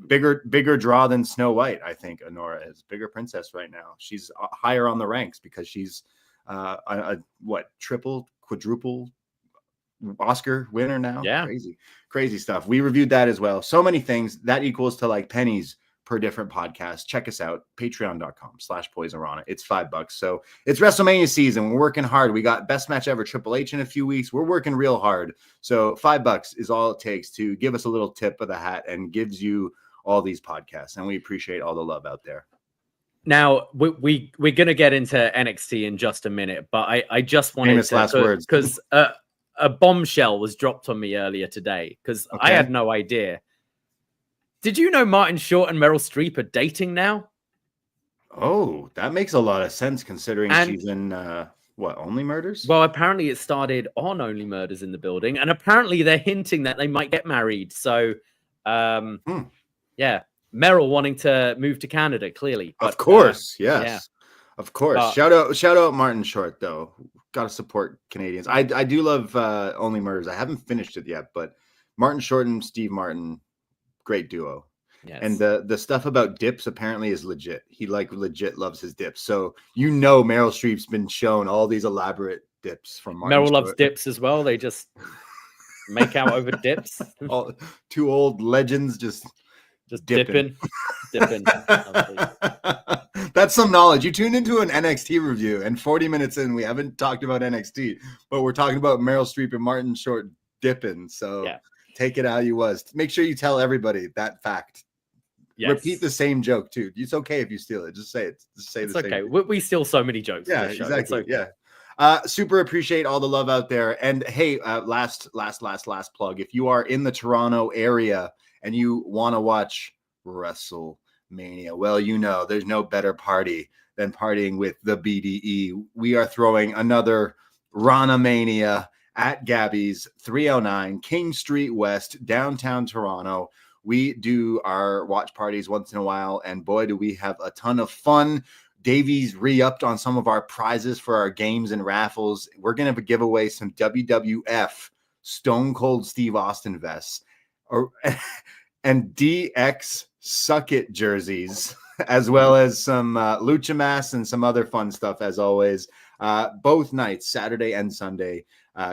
Bigger draw than Snow White. I think Honora is bigger princess right now. She's higher on the ranks because she's triple, quadruple Oscar winner now. Yeah, crazy stuff. We reviewed that as well. So many things that equals to like pennies per different podcast. Check us out, patreon.com/Poisonrana. It's $5. So it's WrestleMania season. We're working hard. We got best match ever Triple H in a few weeks. We're working real hard. So $5 is all it takes to give us a little tip of the hat and gives you all these podcasts. And we appreciate all the love out there. Now we're going to get into NXT in just a minute, but I just wanted famous last words because a bombshell was dropped on me earlier today because I had no idea. Did you know Martin Short and Meryl Streep are dating now? Oh, that makes a lot of sense considering she's in What, Only Murders? Well, apparently it started on Only Murders in the Building, and apparently they're hinting that they might get married. So, yeah, Meryl wanting to move to Canada, clearly. But, of course, yes. Yeah. Of course. Shout out Martin Short, though. Got to support Canadians. I do love Only Murders. I haven't finished it yet, but Martin Short and Steve Martin, great duo. Yes. And the stuff about dips apparently is legit. He legit loves his dips. So Meryl Streep's been shown all these elaborate dips from Martin Meryl Short. loves dips as well. They just make out over dips. Two old legends just dipping. That's some knowledge. You tuned into an NXT review, and 40 minutes in, we haven't talked about NXT, but we're talking about Meryl Streep and Martin Short dipping. So take it how you was. Make sure you tell everybody that fact. Yes. Repeat the same joke too. It's okay if you steal it. Just say it. Just say it's the same. Okay. We steal so many jokes. Yeah, exactly. Okay. Yeah. Super appreciate all the love out there. And hey, last plug. If you are in the Toronto area and you want to watch WrestleMania, well, there's no better party than partying with the BDE. We are throwing another Rana Mania at Gabby's 309 King Street West, downtown Toronto. We do our watch parties once in a while, and boy, do we have a ton of fun. Davey's re-upped on some of our prizes for our games and raffles. We're going to give away some WWF Stone Cold Steve Austin vests and DX Suck It jerseys, as well as some lucha masks and some other fun stuff, as always. Both nights, Saturday and Sunday.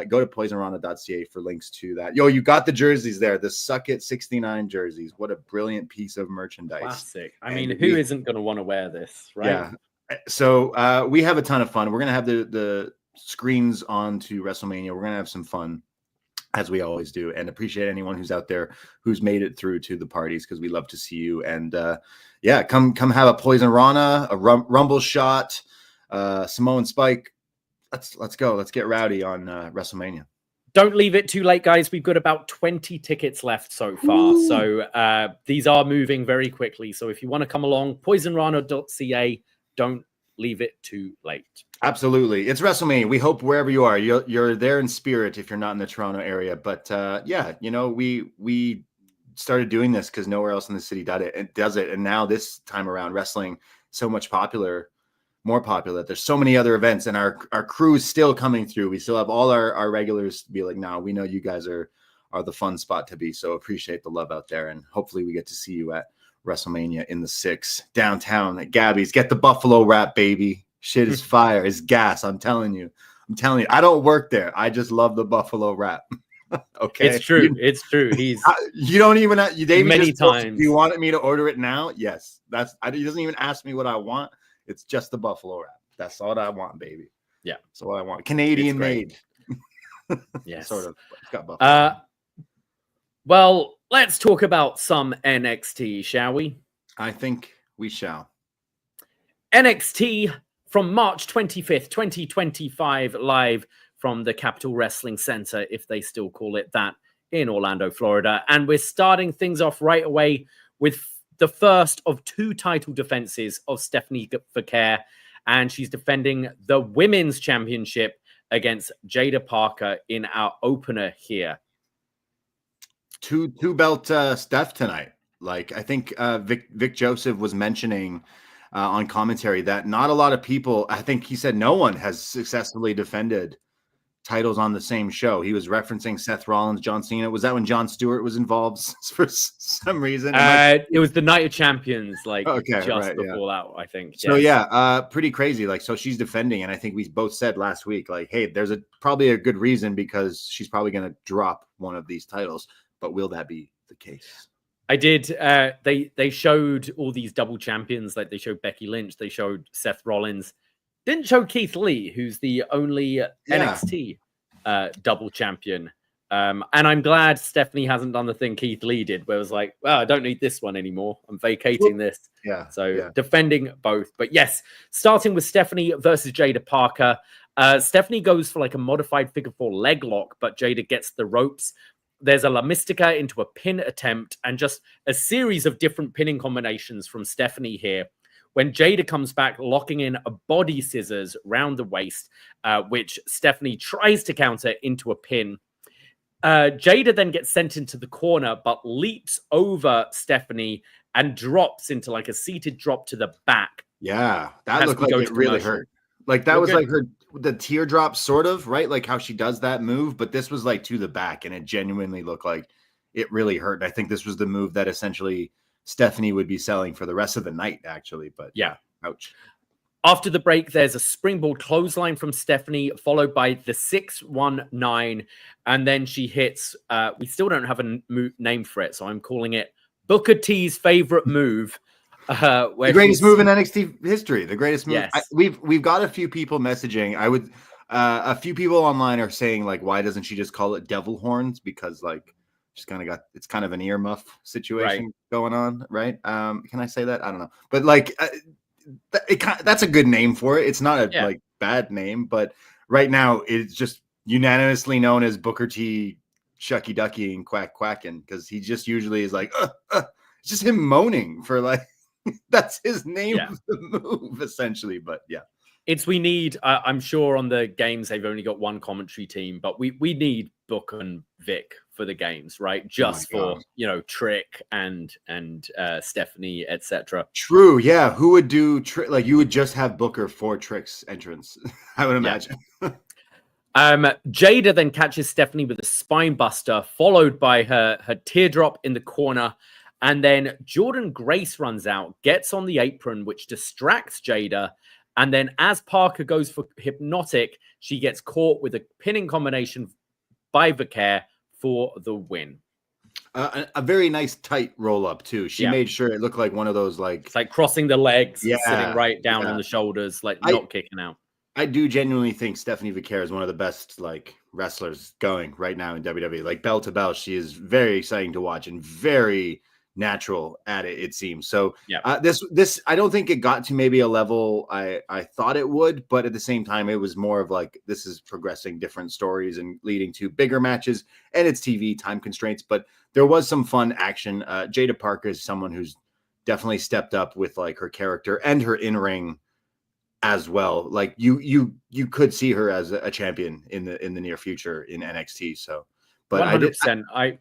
Go to Poisonrana.ca for links to that. You got the jerseys there, the Suck It 69 jerseys. What a brilliant piece of merchandise. Classic. I mean, who isn't going to want to wear this, right? Yeah. So we have a ton of fun. We're going to have the screens on to WrestleMania. We're going to have some fun, as we always do, and appreciate anyone who's out there who's made it through to the parties, because we love to see you. And come have a Poison Rana, a Rumble shot, Samoan Spike. Let's go. Let's get rowdy on WrestleMania. Don't leave it too late, guys. We've got about 20 tickets left so far. Ooh. So these are moving very quickly. So if you want to come along, Poisonrana.ca, don't leave it too late. Absolutely. It's WrestleMania. We hope wherever you are, you're there in spirit if you're not in the Toronto area. But we started doing this because nowhere else in the city does it. And now this time around, wrestling so much more popular. There's so many other events, and our crew is still coming through. We still have all our regulars to be like, no, we know you guys are the fun spot to be. So appreciate the love out there. And hopefully we get to see you at WrestleMania in the 6 downtown at Gabby's. Get the Buffalo wrap, baby. Shit is fire. It's gas. I'm telling you. I don't work there. I just love the Buffalo wrap. Okay. It's true. It's true. You don't even Davey many times. Do you want me to order it now? Yes. He doesn't even ask me what I want. It's just the Buffalo wrap. That's all I want, baby. Yeah. That's all I want. Canadian made. Yes. Sort of. It's got Buffalo. Well, let's talk about some NXT, shall we? I think we shall. NXT from March 25th, 2025, live from the Capitol Wrestling Center, if they still call it that, in Orlando, Florida. And we're starting things off right away with the first of 2 title defenses of Stephanie Vaquer, and she's defending the Women's Championship against Jaida Parker in our opener here. Two belt Steph tonight. Like, I think Vic Joseph was mentioning on commentary that not a lot of people, I think he said no one has successfully defended titles on the same show. He was referencing Seth Rollins, John Cena. Was that when Jon Stewart was involved for some reason? It was the Night of Champions, before that, I think. So yes. Pretty crazy. Like, so she's defending, and I think we both said last week, like, hey, there's probably a good reason, because she's probably going to drop one of these titles. But will that be the case? I did. They showed all these double champions. Like, they showed Becky Lynch. They showed Seth Rollins. Didn't show Keith Lee, who's the only NXT double champion. And I'm glad Stephanie hasn't done the thing Keith Lee did, where it was like, well, I don't need this one anymore. I'm vacating this. Yeah. So defending both. But yes, starting with Stephanie versus Jaida Parker. Stephanie goes for like a modified figure 4 leg lock, but Jaida gets the ropes. There's a La Mystica into a pin attempt, and just a series of different pinning combinations from Stephanie here. when Jaida comes back, locking in a body scissors round the waist, which Stephanie tries to counter into a pin. Jaida then gets sent into the corner, but leaps over Stephanie and drops into like a seated drop to the back. Yeah, that looked like it really hurt. Like that was like the teardrop sort of, right? Like how she does that move, but this was like to the back, and it genuinely looked like it really hurt. I think this was the move that essentially Stephanie would be selling for the rest of the night, actually. But yeah, ouch. After the break, there's a springboard clothesline from Stephanie, followed by the 619, and then she hits. We still don't have a name for it, so I'm calling it Booker T's favorite move. The greatest move in NXT history. The greatest move. Yes. We've got a few people messaging. A few people online are saying like, why doesn't she just call it devil horns? Because like she's it's kind of an earmuff situation going on, right? Can I say that? I don't know, but like. That's a good name for it. It's not a like bad name, but right now it's just unanimously known as Booker T Shucky Ducky and Quack Quacking, because he just usually is like it's just him moaning for like that's his name of the move essentially. But we need I'm sure on the games they've only got one commentary team, but we need Book and Vic for the games, right? Just for Trick and Stephanie, etc. True, yeah. Who would do Trick? Like you would just have Booker for Trick's entrance, I would imagine. Jaida then catches Stephanie with a spine buster, followed by her teardrop in the corner, and then Jordynne Grace runs out, gets on the apron, which distracts Jaida. And then as Parker goes for hypnotic, she gets caught with a pinning combination by Vaquer for the win. A very nice tight roll up too. She made sure it looked like one of those like it's like crossing the legs, sitting right down on the shoulders, like not kicking out. I do genuinely think Stephanie Vaquer is one of the best like wrestlers going right now in WWE. Like bell to bell, she is very exciting to watch and very natural at it seems. So this I don't think it got to maybe a level I thought it would, but at the same time it was more of like this is progressing different stories and leading to bigger matches, and it's TV time constraints, but there was some fun action. Jaida Parker is someone who's definitely stepped up with like her character and her in-ring as well. Like you could see her as a champion in the near future in NXT. So but 100%. I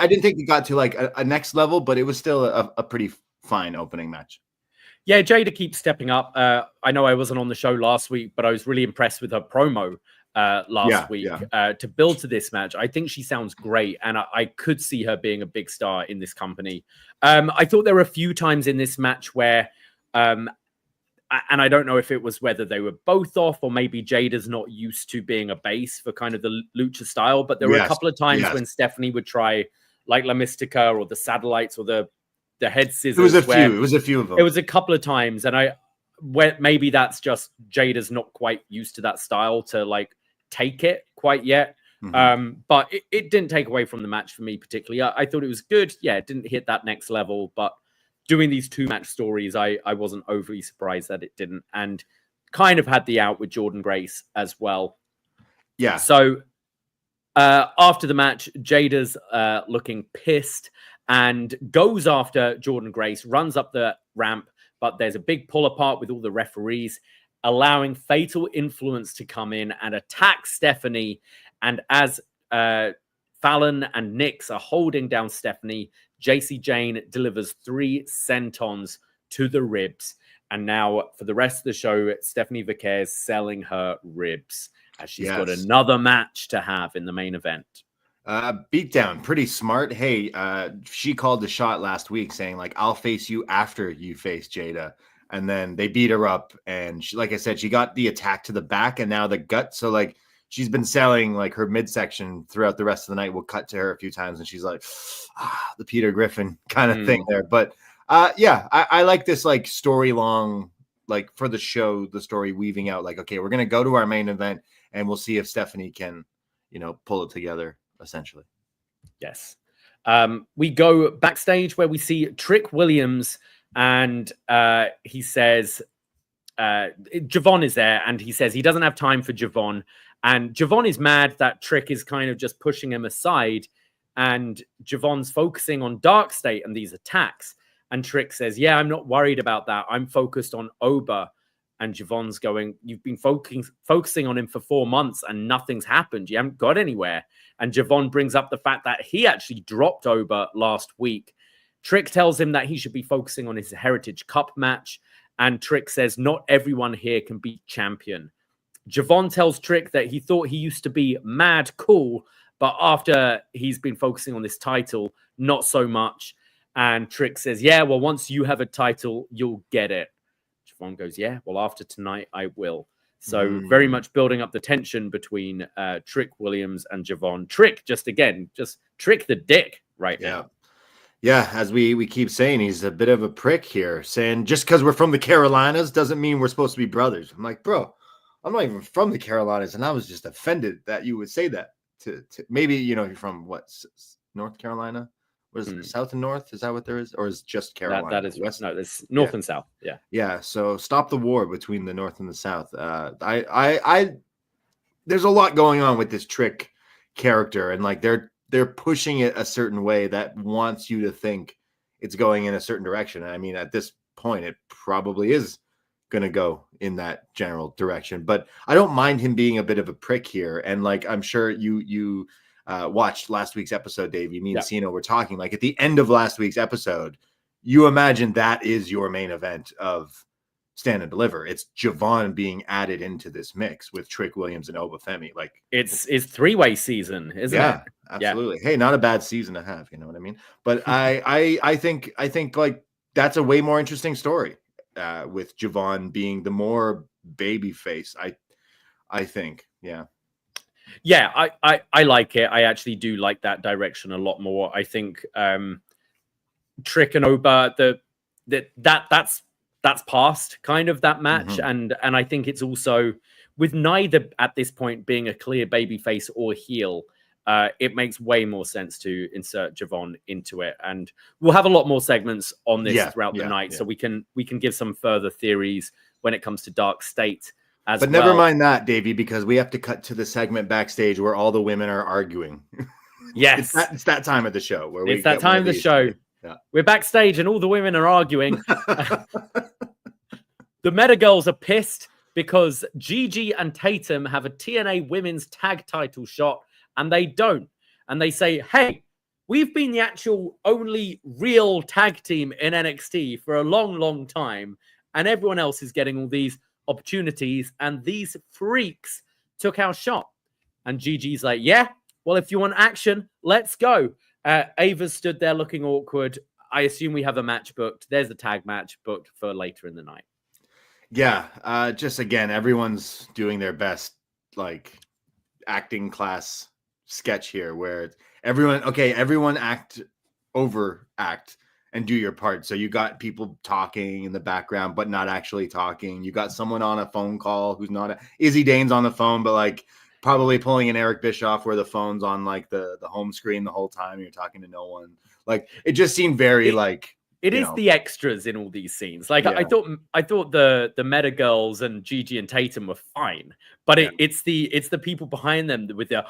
didn't think it got to like a next level, but it was still a pretty fine opening match. Yeah, Jaida keeps stepping up. I know I wasn't on the show last week, but I was really impressed with her promo last week to build to this match. I think she sounds great, and I could see her being a big star in this company. I thought there were a few times in this match where, and I don't know if it was whether they were both off or maybe Jada's not used to being a base for kind of the lucha style, but there were a couple of times when Stephanie would try like La Mystica or the satellites or the head scissors. It was a few of them. It was a couple of times, and maybe that's just Jada's not quite used to that style to like take it quite yet. But it didn't take away from the match for me particularly. I thought it was good. Yeah, it didn't hit that next level, but doing these two match stories, I wasn't overly surprised that it didn't, and kind of had the out with Jordynne Grace as well. Yeah. So after the match, Jada's looking pissed and goes after Jordynne Grace, runs up the ramp, but there's a big pull apart with all the referees, allowing Fatal Influence to come in and attack Stephanie. And as Fallon and Nix are holding down Stephanie, JC Jane delivers 3 sentons to the ribs. And now for the rest of the show, Stephanie Vaquer is selling her ribs as she's got another match to have in the main event. Beatdown, pretty smart. Hey, she called the shot last week saying like, I'll face you after you face Jaida. And then they beat her up. And she, like I said, she got the attack to the back and now the gut. So like, she's been selling like her midsection throughout the rest of the night. We'll cut to her a few times and she's like, the Peter Griffin kind of thing there. But I like this like story long, like for the show, the story weaving out like, okay, we're going to go to our main event and we'll see if Stephanie can, pull it together essentially. Yes. We go backstage where we see Trick Williams and he says, Javon is there and he says he doesn't have time for Javon. And Javon is mad that Trick is kind of just pushing him aside. And Javon's focusing on Dark State and these attacks. And Trick says, yeah, I'm not worried about that. I'm focused on Oba. And Javon's going, you've been focusing on him for 4 months and nothing's happened. You haven't got anywhere. And Javon brings up the fact that he actually dropped Oba last week. Trick tells him that he should be focusing on his Heritage Cup match. And Trick says, not everyone here can be champion. Javon tells Trick that he thought he used to be mad cool, but after he's been focusing on this title, not so much. And Trick says, yeah, well, once you have a title, you'll get it. Javon goes, yeah, well, after tonight, I will. So very much building up the tension between Trick Williams and Javon. Trick, just Trick the dick right now. Yeah, as we keep saying, he's a bit of a prick here, saying just because we're from the Carolinas doesn't mean we're supposed to be brothers. I'm like, bro, I'm not even from the Carolinas, and I was just offended that you would say that. To maybe, you're from what, North Carolina? Was it South and North? Is that what there is? Or is just Carolina? That is West. No, there's North and South. Yeah. Yeah. So stop the war between the North and the South. There's a lot going on with this Trick character, and like they're pushing it a certain way that wants you to think it's going in a certain direction. And I mean, at this point, it probably is going to go in that general direction. But I don't mind him being a bit of a prick here. And like, I'm sure you watched last week's episode, Davey. Me and Siino were talking, like at the end of last week's episode, you imagine that is your main event of Stand and Deliver. It's Javon being added into this mix with Trick Williams and Oba Femi. Like it's three-way season, isn't it? Yeah, absolutely. Hey, not a bad season to have, you know what I mean? But I think like that's a way more interesting story with Javon being the more baby face. I think, yeah. Yeah, I like it. I actually do like that direction a lot more. I think Trick and Oba, that's past kind of that match, and I think it's also with neither at this point being a clear babyface or heel. It makes way more sense to insert Javon into it, and we'll have a lot more segments on this throughout the night, so we can give some further theories when it comes to Dark State. But never mind that, Davey, because we have to cut to the segment backstage where all the women are arguing. Yes, it's that time of the show where it's that time of the show. Yeah. We're backstage and all the women are arguing. The Meta Girls are pissed because Gigi and Tatum have a TNA Women's Tag Title shot and they don't. And they say, hey, we've been the actual only real tag team in NXT for a long, long time. And everyone else is getting all these opportunities. And these freaks took our shot. And Gigi's like, yeah, well, if you want action, let's go. Ava's stood there looking awkward. I assume we have a match booked. There's a tag match booked for later in the night. Yeah, just again, everyone's doing their best, like acting class sketch here, where everyone overact and do your part. So you got people talking in the background, but not actually talking. You got someone on a phone call who's not Izzy Dane's on the phone, but like probably pulling an Eric Bischoff where the phone's on like the home screen the whole time. You're talking to no one. Like it just seemed very It is the extras in all these scenes. Like I thought the Meta Girls and Gigi and Tatum were fine, but it's the people behind them with their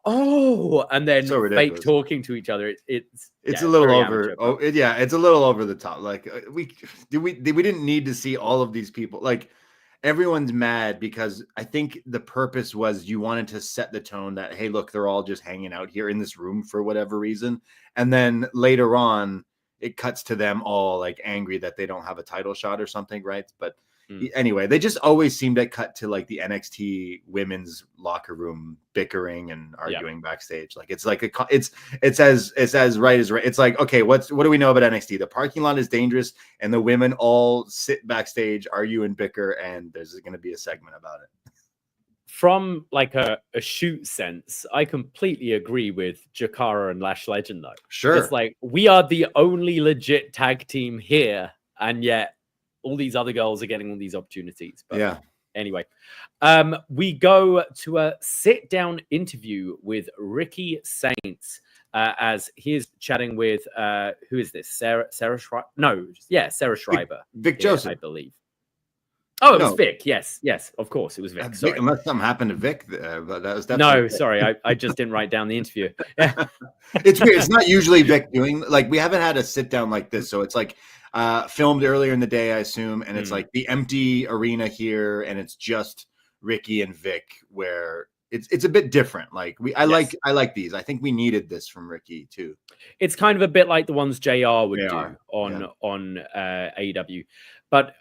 and then so fake talking to each other. It's a little over. It's a little over the top. Like we didn't need to see all of these people. Like everyone's mad because I think the purpose was you wanted to set the tone that, hey, look, they're all just hanging out here in this room for whatever reason, and then later on it cuts to them all like angry that they don't have a title shot or something, right? But anyway, they just always seem to cut to like the NXT women's locker room bickering and arguing backstage. Like it's like it's as right as right. It's like, okay, what do we know about NXT? The parking lot is dangerous, and the women all sit backstage, argue and bicker, and there's going to be a segment about it. From like a shoot sense, I completely agree with Jakara and Lash Legend, though. Sure. It's like, we are the only legit tag team here, and yet all these other girls are getting all these opportunities. But anyway, we go to a sit-down interview with Ricky Saints as he's chatting with, who is this? Sarah Schreiber? No, Sarah Schreiber. Vic Joseph, I believe. Oh, it was Vic. Yes, of course, it was Vic. Sorry. Vic, unless something happened to Vic, but that was definitely Vic. Sorry, I just didn't write down the interview. It's weird. It's not usually Vic doing, like, we haven't had a sit down like this, so it's like filmed earlier in the day, I assume, and it's like the empty arena here, and it's just Ricky and Vic, where it's a bit different. Like I like these. I think we needed this from Ricky too. It's kind of a bit like the ones JR would do on AEW, but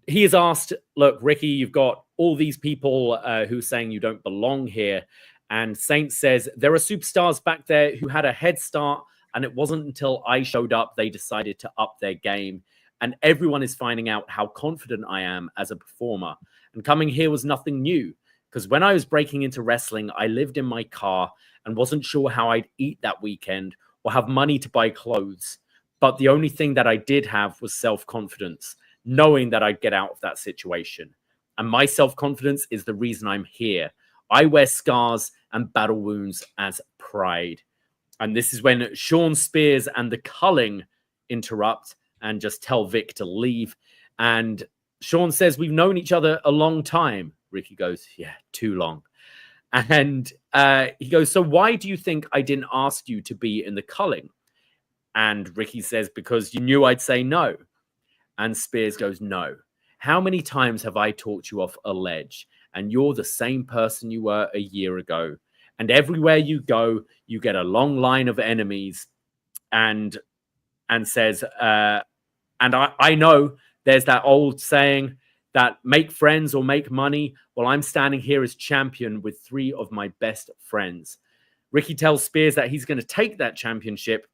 he is asked, "Look, Ricky, you've got all these people who are saying you don't belong here," and Saint says there are superstars back there who had a head start. And it wasn't until I showed up, they decided to up their game. And everyone is finding out how confident I am as a performer. And coming here was nothing new. Because when I was breaking into wrestling, I lived in my car and wasn't sure how I'd eat that weekend or have money to buy clothes. But the only thing that I did have was self-confidence, knowing that I'd get out of that situation. And my self-confidence is the reason I'm here. I wear scars and battle wounds as pride. And this is when Sean Spears and the Culling interrupt and just tell Vic to leave. And Sean says, we've known each other a long time. Ricky goes, yeah, too long. And he goes, so why do you think I didn't ask you to be in the Culling? And Ricky says, because you knew I'd say no. And Spears goes, no. How many times have I talked you off a ledge? And you're the same person you were a year ago. And everywhere you go, you get a long line of enemies, and says, and I know there's that old saying that make friends or make money. Well, I'm standing here as champion with 3 of my best friends. Ricky tells Spears that he's going to take that championship,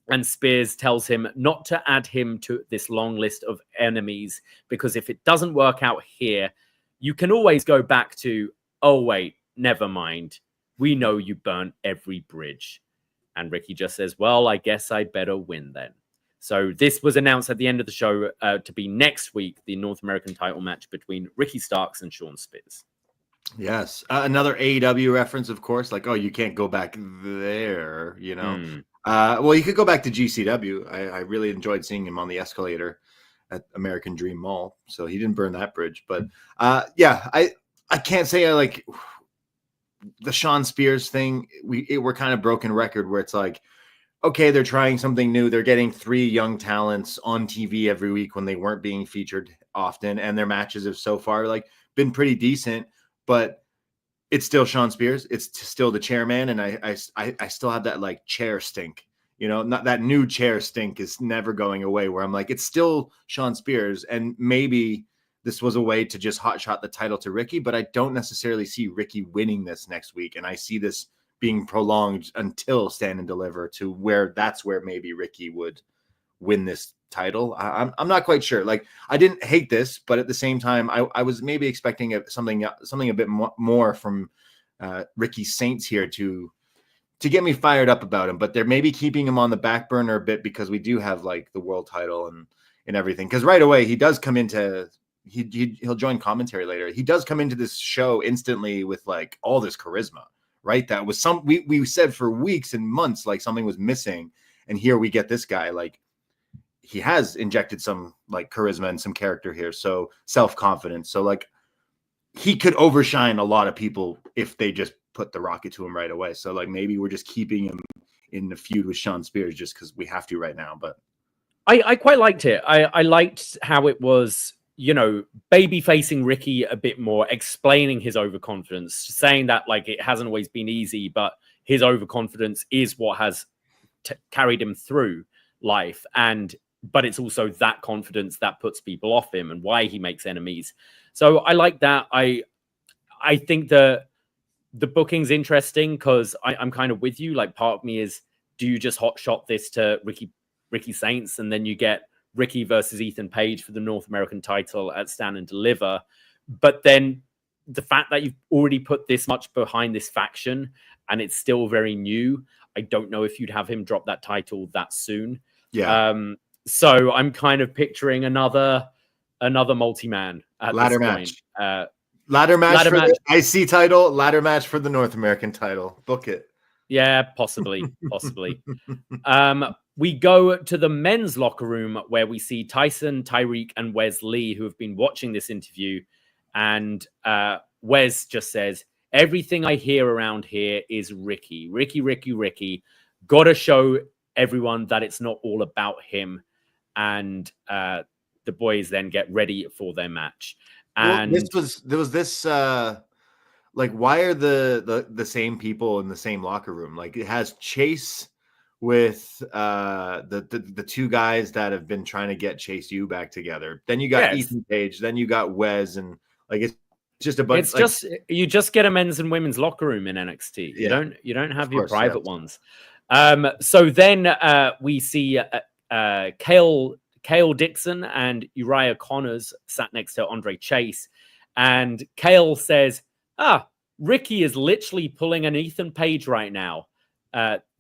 and Spears tells him not to add him to this long list of enemies, because if it doesn't work out here, you can always go back to, oh, wait, never mind. We know you burnt every bridge. And Ricky just says, well, I guess I'd better win then. So this was announced at the end of the show to be next week, the North American title match between Ricky Starks and Sean Spears. Yes. Another AEW reference, of course, like, oh, you can't go back there, you know. Well, you could go back to GCW. I really enjoyed seeing him on the escalator at American Dream Mall. So he didn't burn that bridge. But yeah, I can't say I like the Sean Spears thing. We're kind of broken record where it's like, okay, they're trying something new. They're getting 3 young talents on TV every week when they weren't being featured often. And their matches have so far like been pretty decent, but it's still Sean Spears. It's still the chairman. And I still have that like chair stink, you know, not that new chair stink is never going away, where I'm like, it's still Sean Spears. And maybe this was a way to just hotshot the title to Ricky, but I don't necessarily see Ricky winning this next week. And I see this being prolonged until Stand and Deliver, to where that's where maybe Ricky would win this title. I'm not quite sure. Like, I didn't hate this, but at the same time, I was maybe expecting something a bit more from Ricky Saints here to get me fired up about him. But they're maybe keeping him on the back burner a bit because we do have like the world title and everything. Because right away he does come into he'll join commentary later. He does come into this show instantly with like all this charisma. Right, that was we said for weeks and months like something was missing, and here we get this guy. Like, he has injected some like charisma and some character here, so self-confidence. So like, he could overshine a lot of people if they just put the rocket to him right away. So like, maybe we're just keeping him in the feud with Sean Spears just because we have to right now. But I quite liked it. I liked how it was, you know, baby facing Ricky a bit more, explaining his overconfidence, saying that like it hasn't always been easy, but his overconfidence is what has carried him through life. But it's also that confidence that puts people off him and why he makes enemies. So I like that. I think the booking's interesting because I'm kind of with you. Like, part of me is, do you just hot shot this to Ricky Saints and then you get Ricky versus Ethan Page for the North American title at Stand and Deliver? But then the fact that you've already put this much behind this faction and it's still very new, I don't know if you'd have him drop that title that soon. Yeah. So I'm kind of picturing another multi-man at ladder this match. Point. Ladder match for the IC title, ladder match for the North American title. Book it. Yeah, possibly. We go to the men's locker room where we see Tyson, Tyreek, and Wes Lee, who have been watching this interview. And Wes just says, everything I hear around here is Ricky. Ricky. Gotta show everyone that it's not all about him. and the boys then get ready for their match. And there was this like, why are the same people in the same locker room? Like, it has Chase with the two guys that have been trying to get Chase U back together. Then you got Ethan Page, then you got Wes, and like it's just a bunch. It's you just get a men's and women's locker room in NXT. You don't have your private ones. So then we see Kale Dixon and Uriah Connors sat next to Andre Chase, and Kale says, Ricky is literally pulling an Ethan Page right now.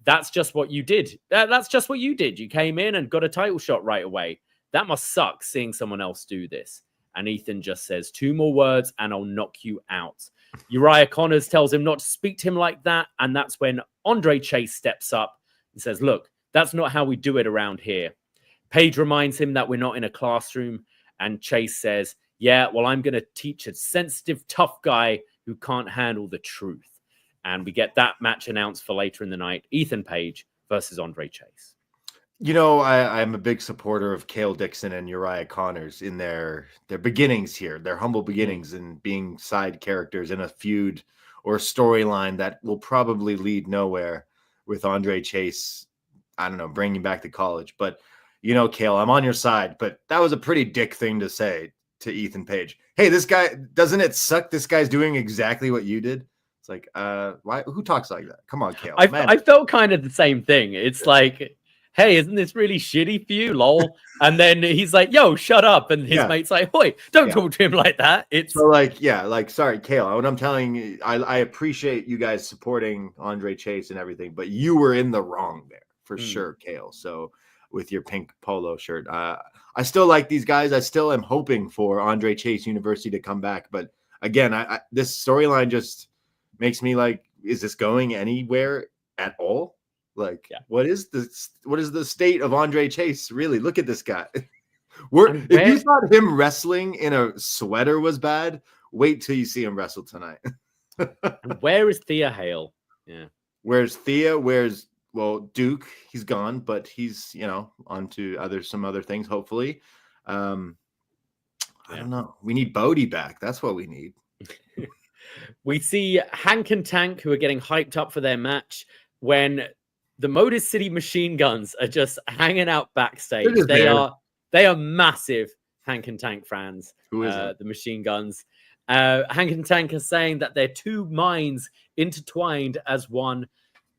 That's just what you did. That's just what you did. You came in and got a title shot right away. That must suck, seeing someone else do this. And Ethan just says 2 more words and I'll knock you out. Uriah Connors tells him not to speak to him like that. And that's when Andre Chase steps up and says, look, that's not how we do it around here. Page reminds him that we're not in a classroom. And Chase says, yeah, well, I'm going to teach a sensitive, tough guy who can't handle the truth. And we get that match announced for later in the night. Ethan Page versus Andre Chase. You know, I'm a big supporter of Kale Dixon and Uriah Connors in their beginnings here, their humble beginnings, and being side characters in a feud or storyline that will probably lead nowhere with Andre Chase, I don't know, bringing back to college. But, you know, Kale, I'm on your side. But that was a pretty dick thing to say to Ethan Page. Hey, this guy, doesn't it suck? This guy's doing exactly what you did. It's like, why? Who talks like that? Come on, Kale. I felt kind of the same thing. It's like, hey, isn't this really shitty for you, lol? And then he's like, yo, shut up. And his mate's like, oi, don't talk to him like that. It's so like, sorry, Kale. What I'm telling you, I appreciate you guys supporting Andre Chase and everything, but you were in the wrong there for sure, Kale. So with your pink polo shirt, I still like these guys. I still am hoping for Andre Chase University to come back. But again, this storyline just makes me like, is this going anywhere at all? Like, what is the state of Andre Chase? Really, look at this guy. If you thought him wrestling in a sweater was bad, wait till you see him wrestle tonight. Where is Thea Hale? Yeah. Where's Thea? Duke? He's gone, but he's, on to some other things, hopefully. I don't know. We need Bodie back. That's what we need. We see Hank and Tank, who are getting hyped up for their match, when the Motor City Machine Guns are just hanging out backstage. They are massive Hank and Tank fans. Who is it? The Machine Guns. Hank and Tank are saying that they're 2 minds intertwined as one,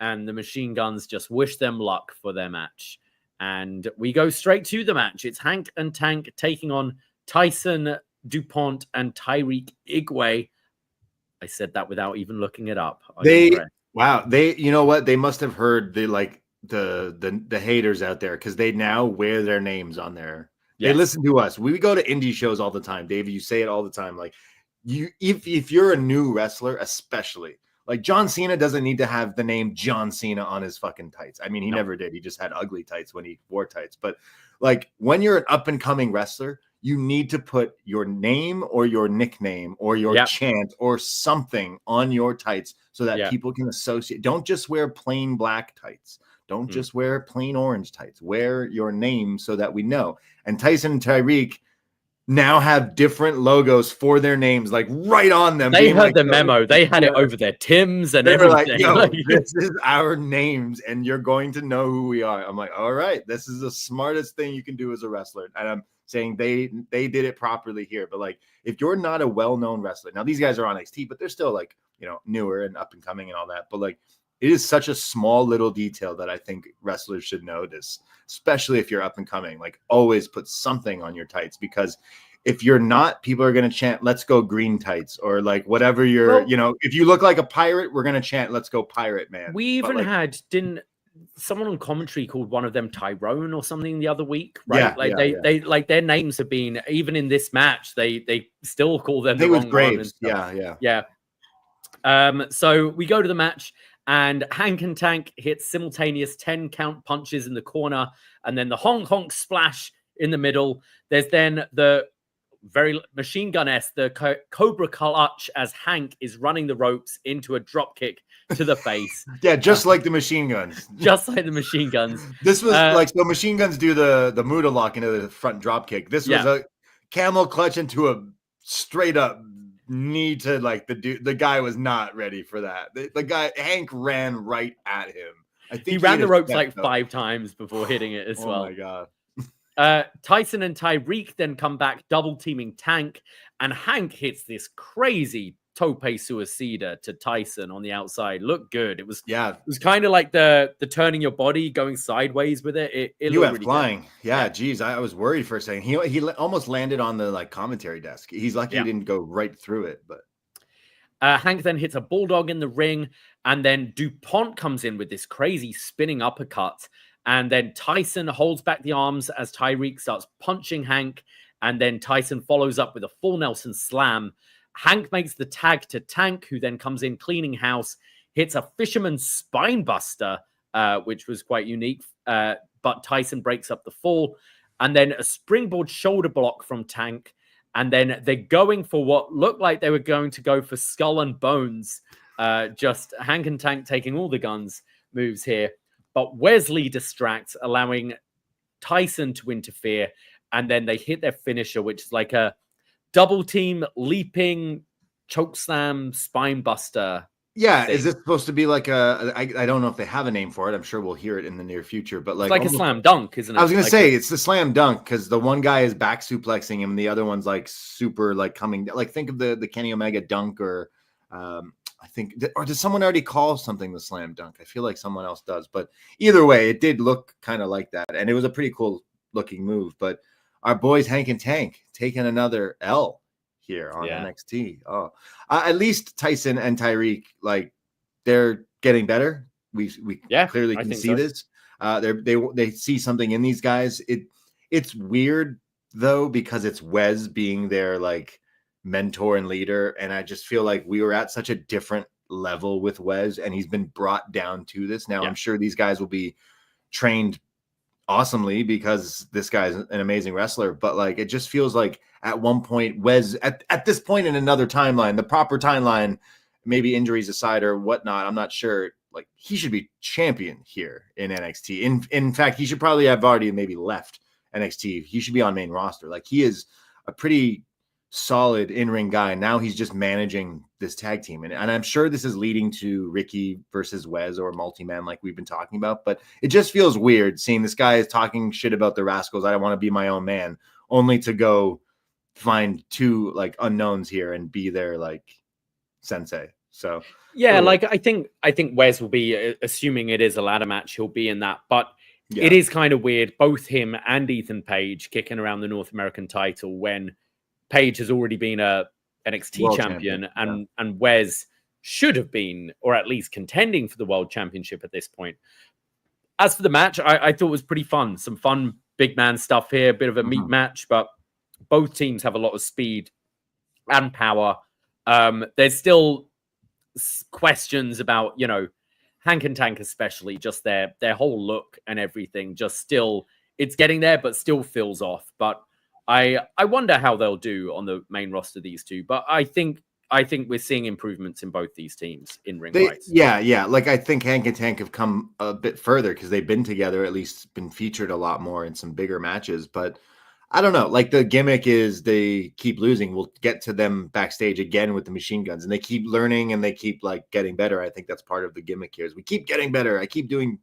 and the Machine Guns just wish them luck for their match. And we go straight to the match. It's Hank and Tank taking on Tyson DuPont and Tyreek Igwe. I said that without even looking it up. Wow. You know what? They must have heard the haters out there, because they now wear their names on there. Yes. They listen to us. We go to indie shows all the time. Davey, you say it all the time. Like, if you're a new wrestler, especially, like, John Cena doesn't need to have the name John Cena on his fucking tights. I mean, he never did. He just had ugly tights when he wore tights. But like, when you're an up and coming wrestler, you need to put your name or your nickname or your chant or something on your tights so that people can associate. Don't just wear plain black tights. Don't just wear plain orange tights. Wear your name so that we know. And Tyson and Tyreek now have different logos for their names, like right on them. They heard the memo. They had it over their Tims and everything. Like, this is our names, and you're going to know who we are. I'm like, all right, this is the smartest thing you can do as a wrestler. And I'm saying they did it properly here. But like, if you're not a well-known wrestler, now these guys are on NXT, but they're still like, newer and up and coming and all that. But like, it is such a small little detail that I think wrestlers should notice, especially if you're up and coming. Like, always put something on your tights, because if you're not, people are going to chant, let's go green tights, or like whatever if you look like a pirate, we're going to chant, let's go pirate, man. We even didn't someone on commentary called one of them Tyrone or something the other week, right? They like, their names have been, even in this match, they still call them the wrong Graves. Yeah. So we go to the match, and Hank and Tank hit simultaneous 10 count punches in the corner, and then the honk honk splash in the middle. There's then the very machine gun-esque, the Cobra clutch as Hank is running the ropes into a drop kick to the face. Yeah, just like the machine guns. Just like the machine guns. This was so machine guns do the Muda lock into the front drop kick. This was a camel clutch into a straight up knee to like the guy was not ready for that. The guy, Hank, ran right at him. I think he ran the ropes like 5 times before hitting it as well. Oh my God. Tyson and Tyreek then come back double teaming Tank, and Hank hits this crazy tope suicida to Tyson on the outside. Looked good. It was kind of like the turning your body going sideways with it. It you went really flying. Yeah, geez, I was worried for a second. He almost landed on the like commentary desk. He's lucky he didn't go right through it, but Hank then hits a bulldog in the ring, and then DuPont comes in with this crazy spinning uppercut. And then Tyson holds back the arms as Tyreek starts punching Hank. And then Tyson follows up with a full Nelson slam. Hank makes the tag to Tank, who then comes in cleaning house, hits a fisherman's spine buster, which was quite unique. But Tyson breaks up the fall. And then a springboard shoulder block from Tank. And then they're going for what looked like they were going to go for skull and bones. Just Hank and Tank taking all the guns moves here. But Wesley distracts, allowing Tyson to interfere. And then they hit their finisher, which is like a double team leaping chokeslam spine buster. Yeah, thing. Is this supposed to be like I don't know if they have a name for it. I'm sure we'll hear it in the near future. But like, it's like almost, a slam dunk, isn't it? I was going to say it's the slam dunk because the one guy is back suplexing him and the other one's like super like coming. Like think of the Kenny Omega dunk or I think, or does someone already call something the slam dunk? I feel like someone else does, but either way, it did look kind of like that. And it was a pretty cool looking move, but our boys, Hank and Tank, taking another L here on NXT. Oh, at least Tyson and Tyreek, like they're getting better. We clearly can see this. They see something in these guys. It's weird though, because it's Wes being their like mentor and leader, and I just feel like we were at such a different level with Wes, and he's been brought down to this. Now I'm sure these guys will be trained awesomely because this guy's an amazing wrestler, but like it just feels like at one point Wes at this point in another timeline, the proper timeline, maybe injuries aside or whatnot, I'm not sure, like he should be champion here in NXT. In fact, he should probably have already maybe left NXT. He should be on main roster. Like he is a pretty solid in-ring guy. Now he's just managing this tag team. And I'm sure this is leading to Ricky versus Wes or multi-man like we've been talking about, but it just feels weird seeing this guy is talking shit about the Rascals. I don't want to be my own man, only to go find 2 like unknowns here and be their like sensei. So like I think Wes will be, assuming it is a ladder match, he'll be in that, but it is kind of weird, both him and Ethan Page kicking around the North American title when Page has already been a NXT world champion. And Wes should have been, or at least contending for the world championship at this point. As for the match, I thought it was pretty fun. Some fun big man stuff here, a bit of a meat match, but both teams have a lot of speed and power. There's still questions about, Hank and Tank especially, just their whole look and everything, just still, it's getting there, but still feels off. But I wonder how they'll do on the main roster, these two. But I think we're seeing improvements in both these teams in ring rights. Yeah. Like I think Hank and Tank have come a bit further because they've been together, at least been featured a lot more in some bigger matches. But I don't know. Like the gimmick is they keep losing. We'll get to them backstage again with the machine guns, and they keep learning and they keep like getting better. I think that's part of the gimmick here is we keep getting better. I keep doing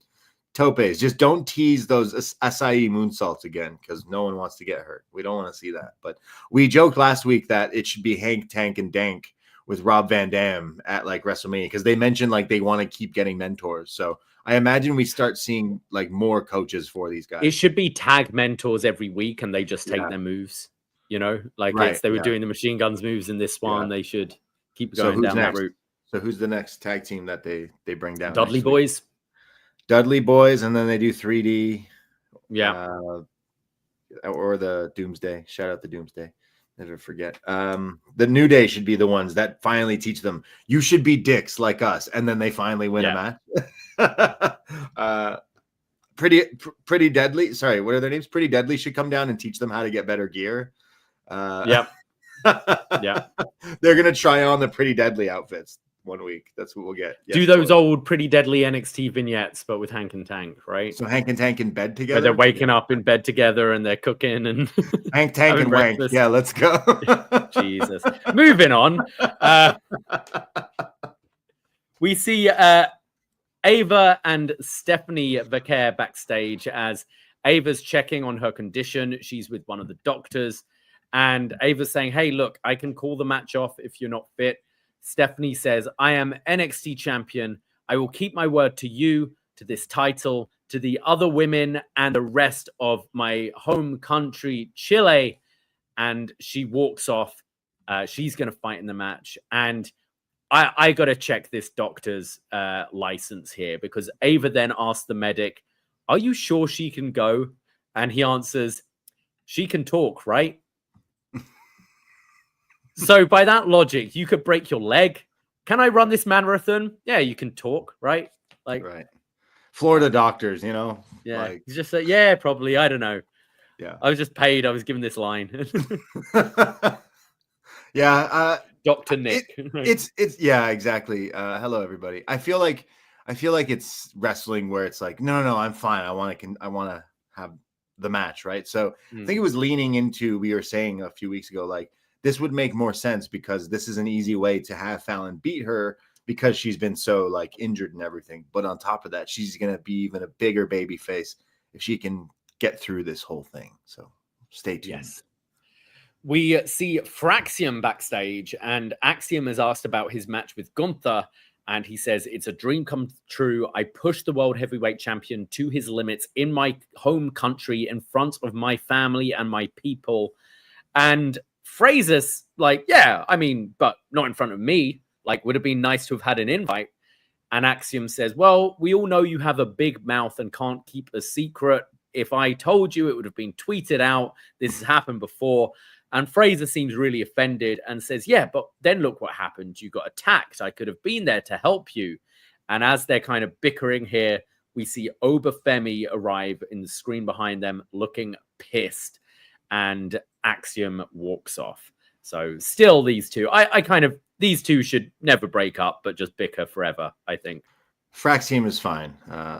topes. Just don't tease those acai moonsaults again because no one wants to get hurt. We don't want to see that. But we joked last week that it should be Hank, Tank, and Dank with Rob Van Dam at like WrestleMania because they mentioned like they want to keep getting mentors. So I imagine we start seeing like more coaches for these guys. It should be tag mentors every week and they just take their moves, like they were doing the machine guns moves in this one. They should keep going down that route. So who's the next tag team that they bring down? Dudley Boys. Dudley Boys, and then they do 3D. Or the Doomsday. Shout out the Doomsday. Never forget. The New Day should be the ones that finally teach them, you should be dicks like us. And then they finally win a match. Pretty Deadly. Sorry, what are their names? Pretty Deadly should come down and teach them how to get better gear. Yep. Yeah. They're gonna try on the Pretty Deadly outfits 1 week. That's what we'll get. Do those old Pretty Deadly NXT vignettes, but with Hank and Tank, right? So Hank and Tank in bed together. Where they're waking up in bed together and they're cooking and Hank, Tank, and Wank. Yeah, let's go. Jesus. Moving on. We see Ava and Stephanie Vaquer backstage as Ava's checking on her condition. She's with one of the doctors. And Ava's saying, hey, look, I can call the match off if you're not fit. Stephanie says, I am NXT champion. I will keep my word to you, to this title, to the other women, and the rest of my home country, Chile. And she walks off. She's going to fight in the match. And I got to check this doctor's license here, because Ava then asks the medic, are you sure she can go? And he answers, she can talk, right? So by that logic, you could break your leg. Can I run this marathon? Yeah, you can talk, right? Like, right. Florida doctors, you know? Yeah. Like... He's just like, yeah, probably. I don't know. Yeah. I was just paid. I was given this line. Yeah. Dr. Nick. It's yeah, exactly. Hello, everybody. I feel like it's wrestling where it's like, no, I'm fine. I want to have the match, right? So I think it was leaning into, we were saying a few weeks ago, like, this would make more sense because this is an easy way to have Fallon beat her because she's been so like injured and everything. But on top of that, she's going to be even a bigger baby face if she can get through this whole thing. So stay tuned. Yes. We see Fraxium backstage, and Axiom is asked about his match with Gunther, and he says, it's a dream come true. I pushed the world heavyweight champion to his limits in my home country in front of my family and my people. And Fraser's like, yeah, I mean, but not in front of me. Like, would have been nice to have had an invite. And Axiom says, well, we all know you have a big mouth and can't keep a secret. If I told you, it would have been tweeted out. This has happened before. And Fraser seems really offended and says, yeah, but then look what happened. You got attacked. I could have been there to help you. And as they're kind of bickering here, we see Obafemi arrive in the screen behind them looking pissed. And Axiom walks off. So still these two, these two should never break up, but just bicker forever, I think. Fraxium is fine.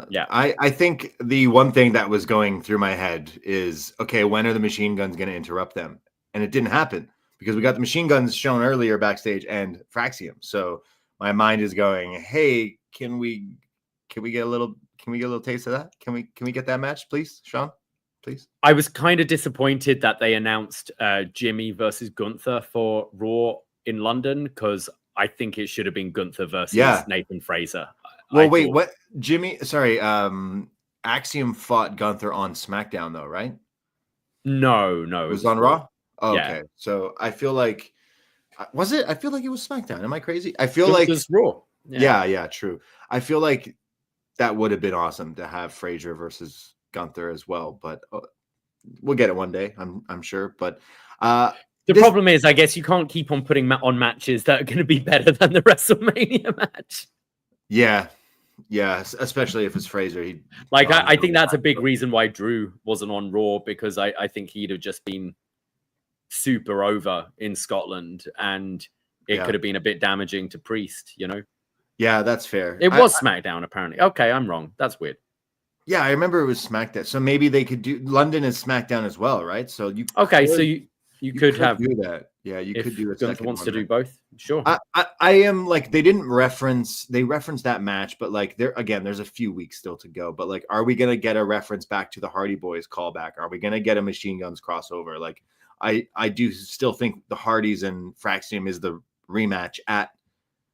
Yeah. I think the one thing that was going through my head is, okay, when are the machine guns going to interrupt them? And it didn't happen because we got the machine guns shown earlier backstage and Fraxium. So my mind is going, hey, can we get a little taste of that? Can we get that match, please, Sean? Please. I was kind of disappointed that they announced Jimmy versus Gunther for Raw in London, because I think it should have been Gunther versus Nathan Fraser. Well, wait, what? Axiom fought Gunther on SmackDown though, right? No. It was on Raw? Oh, yeah. Okay. So I feel like, was it? I feel like it was SmackDown. Am I crazy? I feel Gunther's like Raw. Yeah, true. I feel like that would have been awesome to have Fraser versus Gunther as well, but we'll get it one day, I'm sure. But the problem is, I guess you can't keep on putting on matches that are going to be better than the WrestleMania match. Yeah, especially if it's Fraser. I think that's a big reason why Drew wasn't on Raw, because I think he'd have just been super over in Scotland, and it could have been a bit damaging to Priest, you know? Yeah, that's fair. It was SmackDown, apparently. Okay, I'm wrong. That's weird. Yeah, I remember it was SmackDown. So maybe they could do London is SmackDown as well, right? So you could have do that. Yeah, you could do it. Gunther wants to do both. Sure. I am like, they referenced that match, but like there's a few weeks still to go. But like, are we gonna get a reference back to the Hardy Boys callback? Are we gonna get a Machine Guns crossover? Like, I do still think the Hardys and Fraxium is the rematch at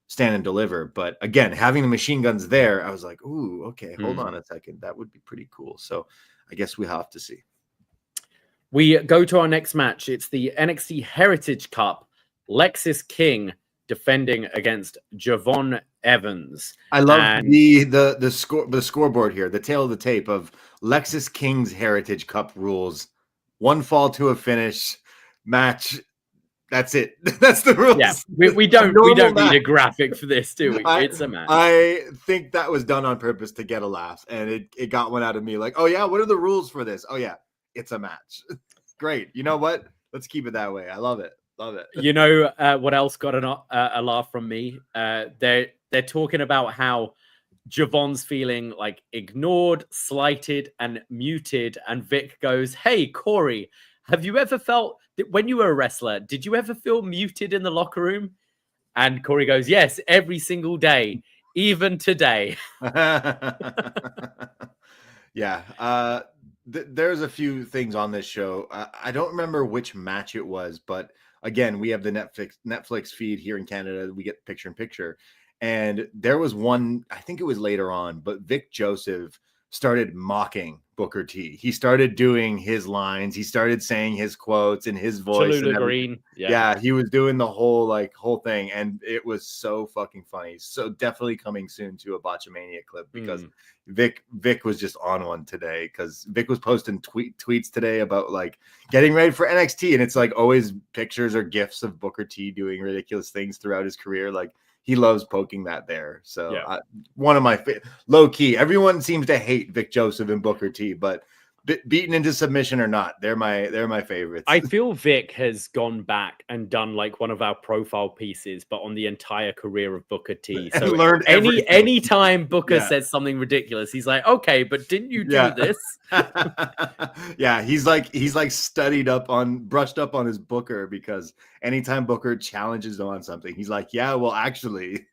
Stand and Deliver, but again, having the machine guns there, I was like, ooh, okay, hold on a second, that would be pretty cool. So I guess we have to see. We go to our next match. It's the NXT Heritage Cup. Lexis King defending against Javon Evans. I love the scoreboard here, the tail of the tape of Lexis King's Heritage Cup rules. One fall to a finish match. That's it. That's the rules. Yeah, we don't need a graphic for this, do we? It's a match. I think that was done on purpose to get a laugh, and it got one out of me. Like, oh yeah, what are the rules for this? Oh yeah, it's a match. Great. You know what? Let's keep it that way. I love it. Love it. You know what else got a laugh from me? They're talking about how Javon's feeling like ignored, slighted, and muted. And Vic goes, "Hey, Corey, have you ever felt that when you were a wrestler, did you ever feel muted in the locker room?" And Corey goes, "Yes, every single day, even today." Yeah. There's a few things on this show. I don't remember which match it was, but again, we have the Netflix feed here in Canada. We get picture in picture. And there was one, I think it was later on, but Vic Joseph started mocking Booker T. He started doing his lines. He started saying his quotes in his voice. Cholula Green. Yeah, he was doing the whole thing. And it was so fucking funny. So definitely coming soon to a Botchamania clip because Vic was just on one today because Vic was posting tweets today about like getting ready for NXT. And it's like always pictures or GIFs of Booker T doing ridiculous things throughout his career. Like, he loves poking that there. So one of my low key, everyone seems to hate Vic Joseph and Booker T, but beaten into submission or not, they're my favorites. I feel Vic has gone back and done like one of our profile pieces, but on the entire career of Booker T. So learned any time Booker says something ridiculous, he's like, "Okay, but didn't you do this?" Yeah, he's like brushed up on his Booker because anytime Booker challenges him on something, he's like, "Yeah, well, actually,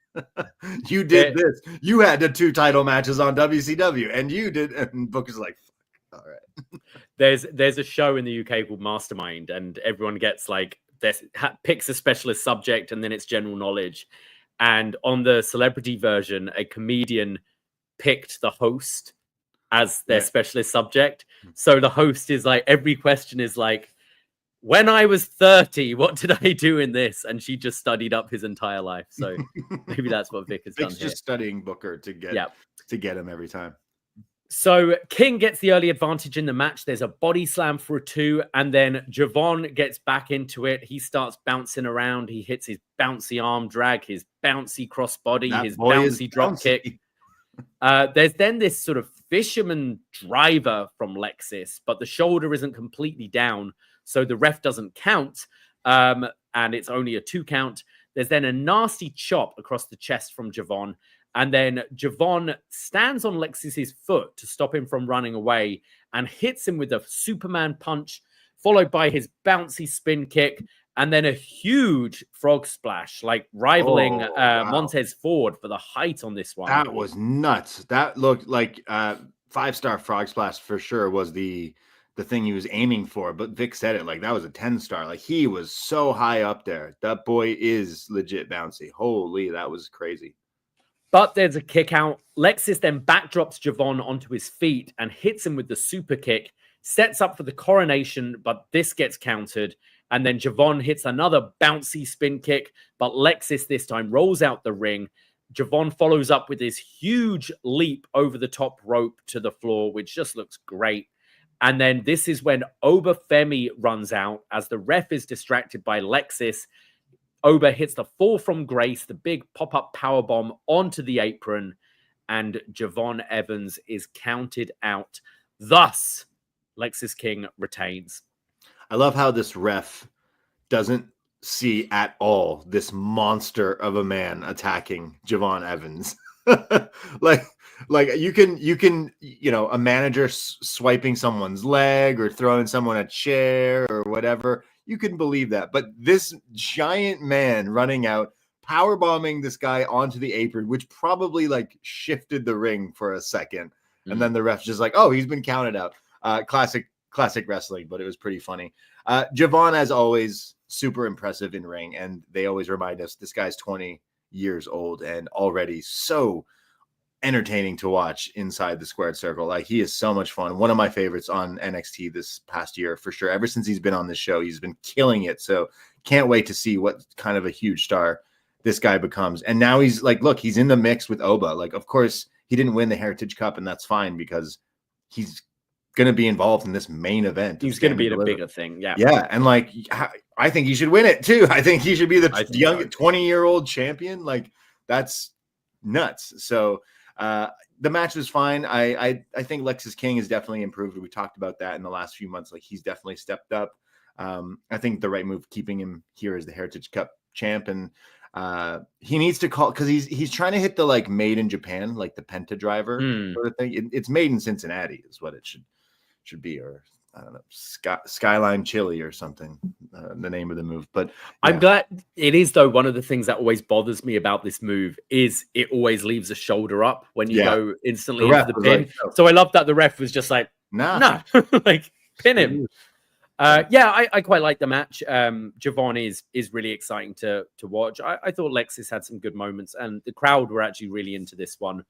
you did this. You had the 2 title matches on WCW, and you did." And Booker's like, all right. There's a show in the UK called Mastermind, and everyone gets like picks a specialist subject, and then it's general knowledge. And on the celebrity version, a comedian picked the host as their specialist subject. So the host is like, every question is like, "When I was 30, what did I do in this?" And she just studied up his entire life. So maybe that's what Vic has done here. Just studying Booker to get him every time. So King gets the early advantage in the match. There's a body slam for a 2, and then Javon gets back into it. He starts bouncing around. He hits his bouncy arm drag, his bouncy crossbody, his bouncy drop kick. There's then this sort of fisherman driver from Lexis, but the shoulder isn't completely down, so the ref doesn't count, and it's only a 2 count. There's then a nasty chop across the chest from Javon. And then Javon stands on Lexis's foot to stop him from running away and hits him with a Superman punch, followed by his bouncy spin kick, and then a huge frog splash, like rivaling Montez Ford for the height on this one. That was nuts. That looked like 5-star frog splash for sure was the thing he was aiming for. But Vic said it like that was a 10-star. Like he was so high up there. That boy is legit bouncy. Holy, that was crazy. But there's a kick out. Lexis then backdrops Javon onto his feet and hits him with the super kick, sets up for the coronation, but this gets countered. And then Javon hits another bouncy spin kick, but Lexis this time rolls out the ring. Javon follows up with his huge leap over the top rope to the floor, which just looks great. And then this is when Obafemi runs out as the ref is distracted by Lexis. Oba hits the fall from grace, the big pop-up powerbomb onto the apron, and Javon Evans is counted out. Thus, Lexis King retains. I love how this ref doesn't see at all this monster of a man attacking Javon Evans. like you can a manager swiping someone's leg or throwing someone a chair or whatever. You can believe that. But this giant man running out, power bombing this guy onto the apron, which probably like shifted the ring for a second. And then the ref's just like, oh, he's been counted out. Classic wrestling, but it was pretty funny. Javon, as always, super impressive in ring. And they always remind us this guy's 20 years old and already so entertaining to watch inside the squared circle. Like he is so much fun. One of my favorites on NXT this past year for sure. Ever since he's been on this show, he's been killing it. So can't wait to see what kind of a huge star this guy becomes. And now he's like, look, he's in the mix with Oba. Like, of course he didn't win the Heritage Cup, and that's fine because he's going to be involved in this main event. He's going to be in a bigger thing. Yeah. Yeah. And like, I think he should win it too. I think he should be the young 20-year-old champion. Like that's nuts. So, the match was fine. I think Lexis King has definitely improved. We talked about that in the last few months. Like he's definitely stepped up. I think the right move keeping him here as the Heritage Cup champ, and he needs to call because he's trying to hit the like made in Japan, like the Penta driver sort of thing. It's made in Cincinnati is what it should be, or I don't know, Skyline Chili or something, the name of the move. But yeah. I'm glad it is, though. One of the things that always bothers me about this move is it always leaves a shoulder up when you go instantly into the pin. Like, oh. So I love that the ref was just like, nah. Like, pin him. I quite like the match. Javon is really exciting to watch. I thought Lexis had some good moments, and the crowd were actually really into this one.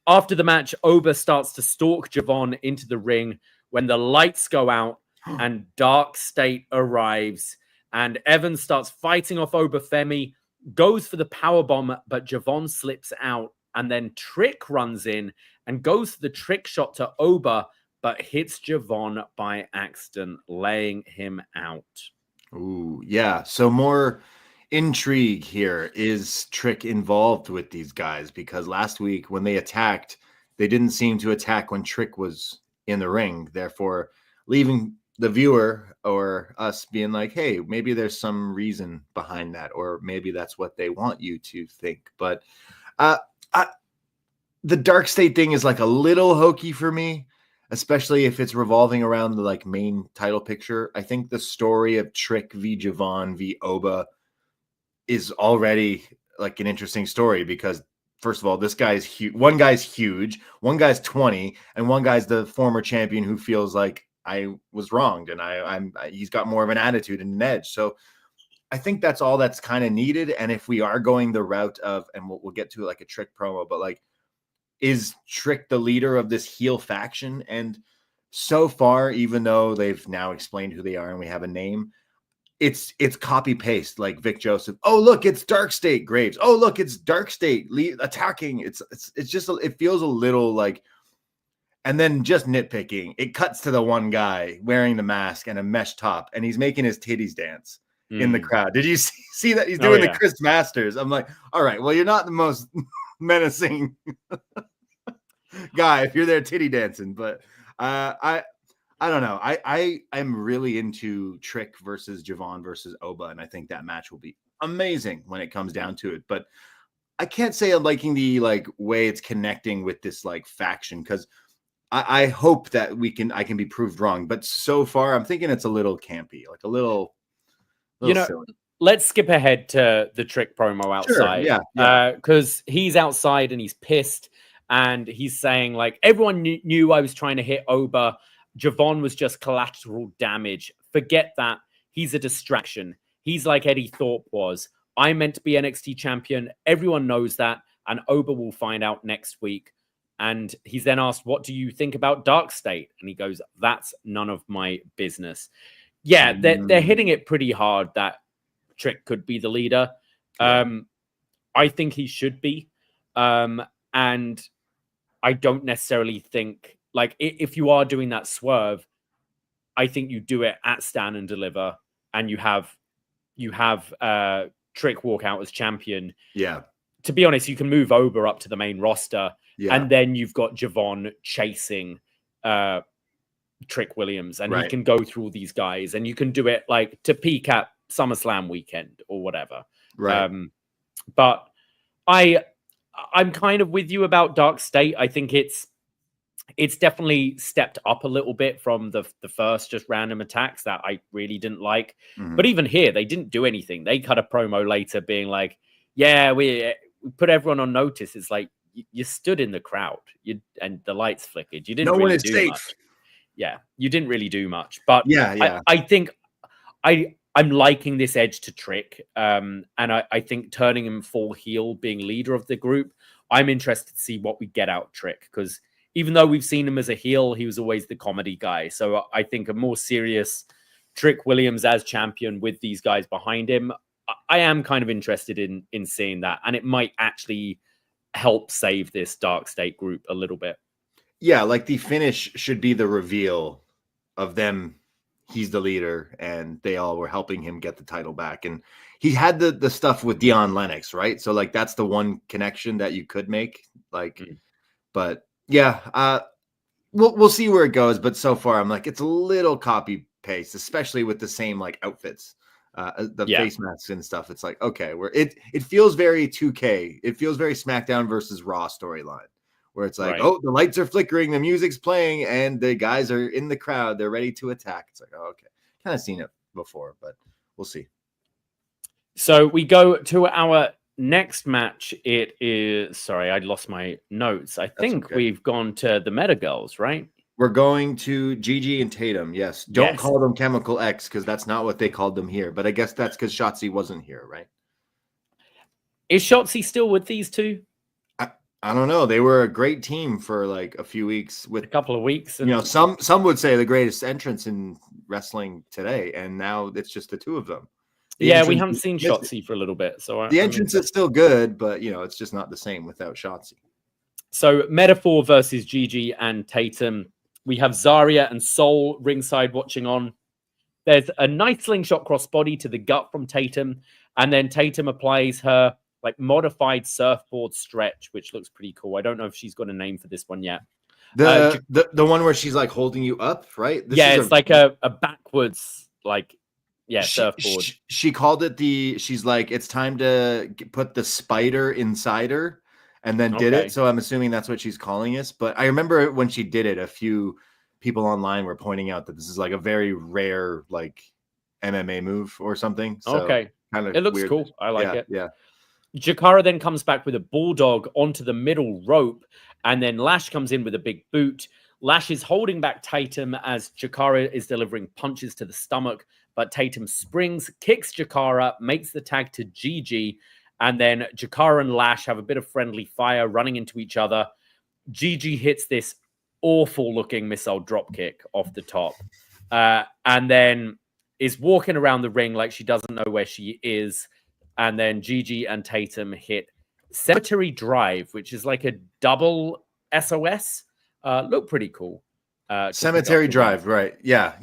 After the match, Oba starts to stalk Javon into the ring when the lights go out and Dark State arrives, and Evans starts fighting off Oba Femi, goes for the powerbomb, but Javon slips out, and then Trick runs in and goes for the trick shot to Oba, but hits Javon by accident, laying him out. Ooh, yeah. So more intrigue here. Is Trick involved with these guys? Because last week when they attacked, they didn't seem to attack when Trick was in the ring, therefore leaving the viewer or us being like, hey, maybe there's some reason behind that, or maybe that's what they want you to think. But the Dark State thing is like a little hokey for me, especially if it's revolving around the like main title picture. I think the story of Trick v Javon v Oba is already like an interesting story, because first of all, this guy's huge. One guy's huge, one guy's 20, and one guy's the former champion who feels like I was wronged, and he's got more of an attitude and an edge. So I think that's all that's kind of needed. And if we are going the route of, and we'll get to like a Trick promo, but like, is Trick the leader of this heel faction? And so far, even though they've now explained who they are and we have a name, it's copy paste, like Vic Joseph. Oh, look, it's Dark State Graves. Oh, look, it's Dark State attacking. It's just, it feels a little like, and then just nitpicking. It cuts to the one guy wearing the mask and a mesh top, and he's making his titties dance in the crowd. Did you see that? He's doing the Chris Masters. I'm like, all right, well, you're not the most menacing guy if you're there titty dancing, but I don't know. I'm really into Trick versus Javon versus Oba, and I think that match will be amazing when it comes down to it. But I can't say I'm liking the like way it's connecting with this like faction, because I hope that I can be proved wrong. But so far, I'm thinking it's a little campy, like a little silly. Let's skip ahead to the Trick promo outside. Sure, yeah. Because he's outside and he's pissed, and he's saying like, everyone knew I was trying to hit Oba. Javon was just collateral damage. Forget that. He's a distraction. He's like Eddie Thorpe was. I'm meant to be NXT champion. Everyone knows that. And Oba will find out next week. And he's then asked, what do you think about Dark State? And he goes, that's none of my business. Yeah, they're hitting it pretty hard that Trick could be the leader. I think he should be. And I don't necessarily think, like, if you are doing that swerve, I think you do it at Stand and Deliver, and you have Trick walk out as champion. Yeah. To be honest, you can move Oba up to the main roster, and then you've got Javon chasing Trick Williams, and he can go through all these guys, and you can do it like to peak at SummerSlam weekend or whatever. Right. But I'm kind of with you about Dark State. I think it's definitely stepped up a little bit from the first just random attacks that I really didn't like. Mm-hmm. But even here, they didn't do anything. They cut a promo later being like, yeah, we put everyone on notice. It's like, you stood in the crowd and the lights flickered. You didn't really do much. Yeah, you didn't really do much. But I think I'm liking this edge to Trick. And I think turning him full heel, being leader of the group, I'm interested to see what we get out of Trick, because even though we've seen him as a heel, he was always the comedy guy. So I think a more serious Trick Williams as champion with these guys behind him, I am kind of interested in seeing that. And it might actually help save this Dark State group a little bit. Yeah, like the finish should be the reveal of them. He's the leader, and they all were helping him get the title back. And he had the stuff with Dion Lennox, right? So like that's the one connection that you could make. Like, but yeah, we'll see where it goes. But so far, I'm like, it's a little copy pace, especially with the same like outfits, the face masks and stuff. It's like, okay, it feels very 2K. It feels very SmackDown versus Raw storyline, where it's like, oh, the lights are flickering, the music's playing, and the guys are in the crowd. They're ready to attack. It's like, oh, okay. Kind of seen it before, but we'll see. So we go to our next match. It is, sorry, I lost my notes. I think we've gone to the Meta Girls, right? We're going to Gigi and Tatum. Yes. Don't call them Chemical X because that's not what they called them here. But I guess that's because Shotzi wasn't here, right? Is Shotzi still with these two? I don't know. They were a great team for like a few weeks, with a couple of weeks. And... you know, some would say the greatest entrance in wrestling today, and now it's just the two of them. We haven't seen Shotzi for a little bit, so the entrance is still good, but you know, it's just not the same without Shotzi. So Metaphor versus Gigi and Tatum. We have Zarya and Soul ringside watching on. There's a nice slingshot crossbody to the gut from Tatum, and then Tatum applies her like modified surfboard stretch, which looks pretty cool. I don't know if she's got a name for this one yet. The one where she's like holding you up, right? It's like a backwards, like, surfboard. She called it she's like, it's time to put the spider inside her, and then did it. So I'm assuming that's what she's calling us. But I remember when she did it, a few people online were pointing out that this is like a very rare, like MMA move or something. So kind of, it looks weird. Cool. I like it. Yeah. Jakara then comes back with a bulldog onto the middle rope, and then Lash comes in with a big boot. Lash is holding back Tatum as Jakara is delivering punches to the stomach, but Tatum springs, kicks Jakara, makes the tag to Gigi, and then Jakara and Lash have a bit of friendly fire running into each other. Gigi hits this awful-looking missile dropkick off the top, and then is walking around the ring like she doesn't know where she is. And then Gigi and Tatum hit Cemetery Drive, which is like a double SOS. Look pretty cool. Cemetery Drive, right. Yeah.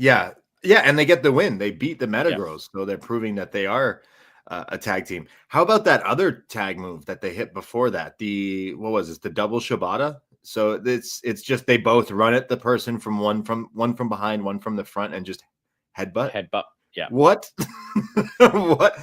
And they get the win. They beat the Meta Girls, so they're proving that they are a tag team. How about that other tag move that they hit before that? The double Shibata? So it's just they both run at the person from one from behind, one from the front, and just headbutt. Yeah. What? What?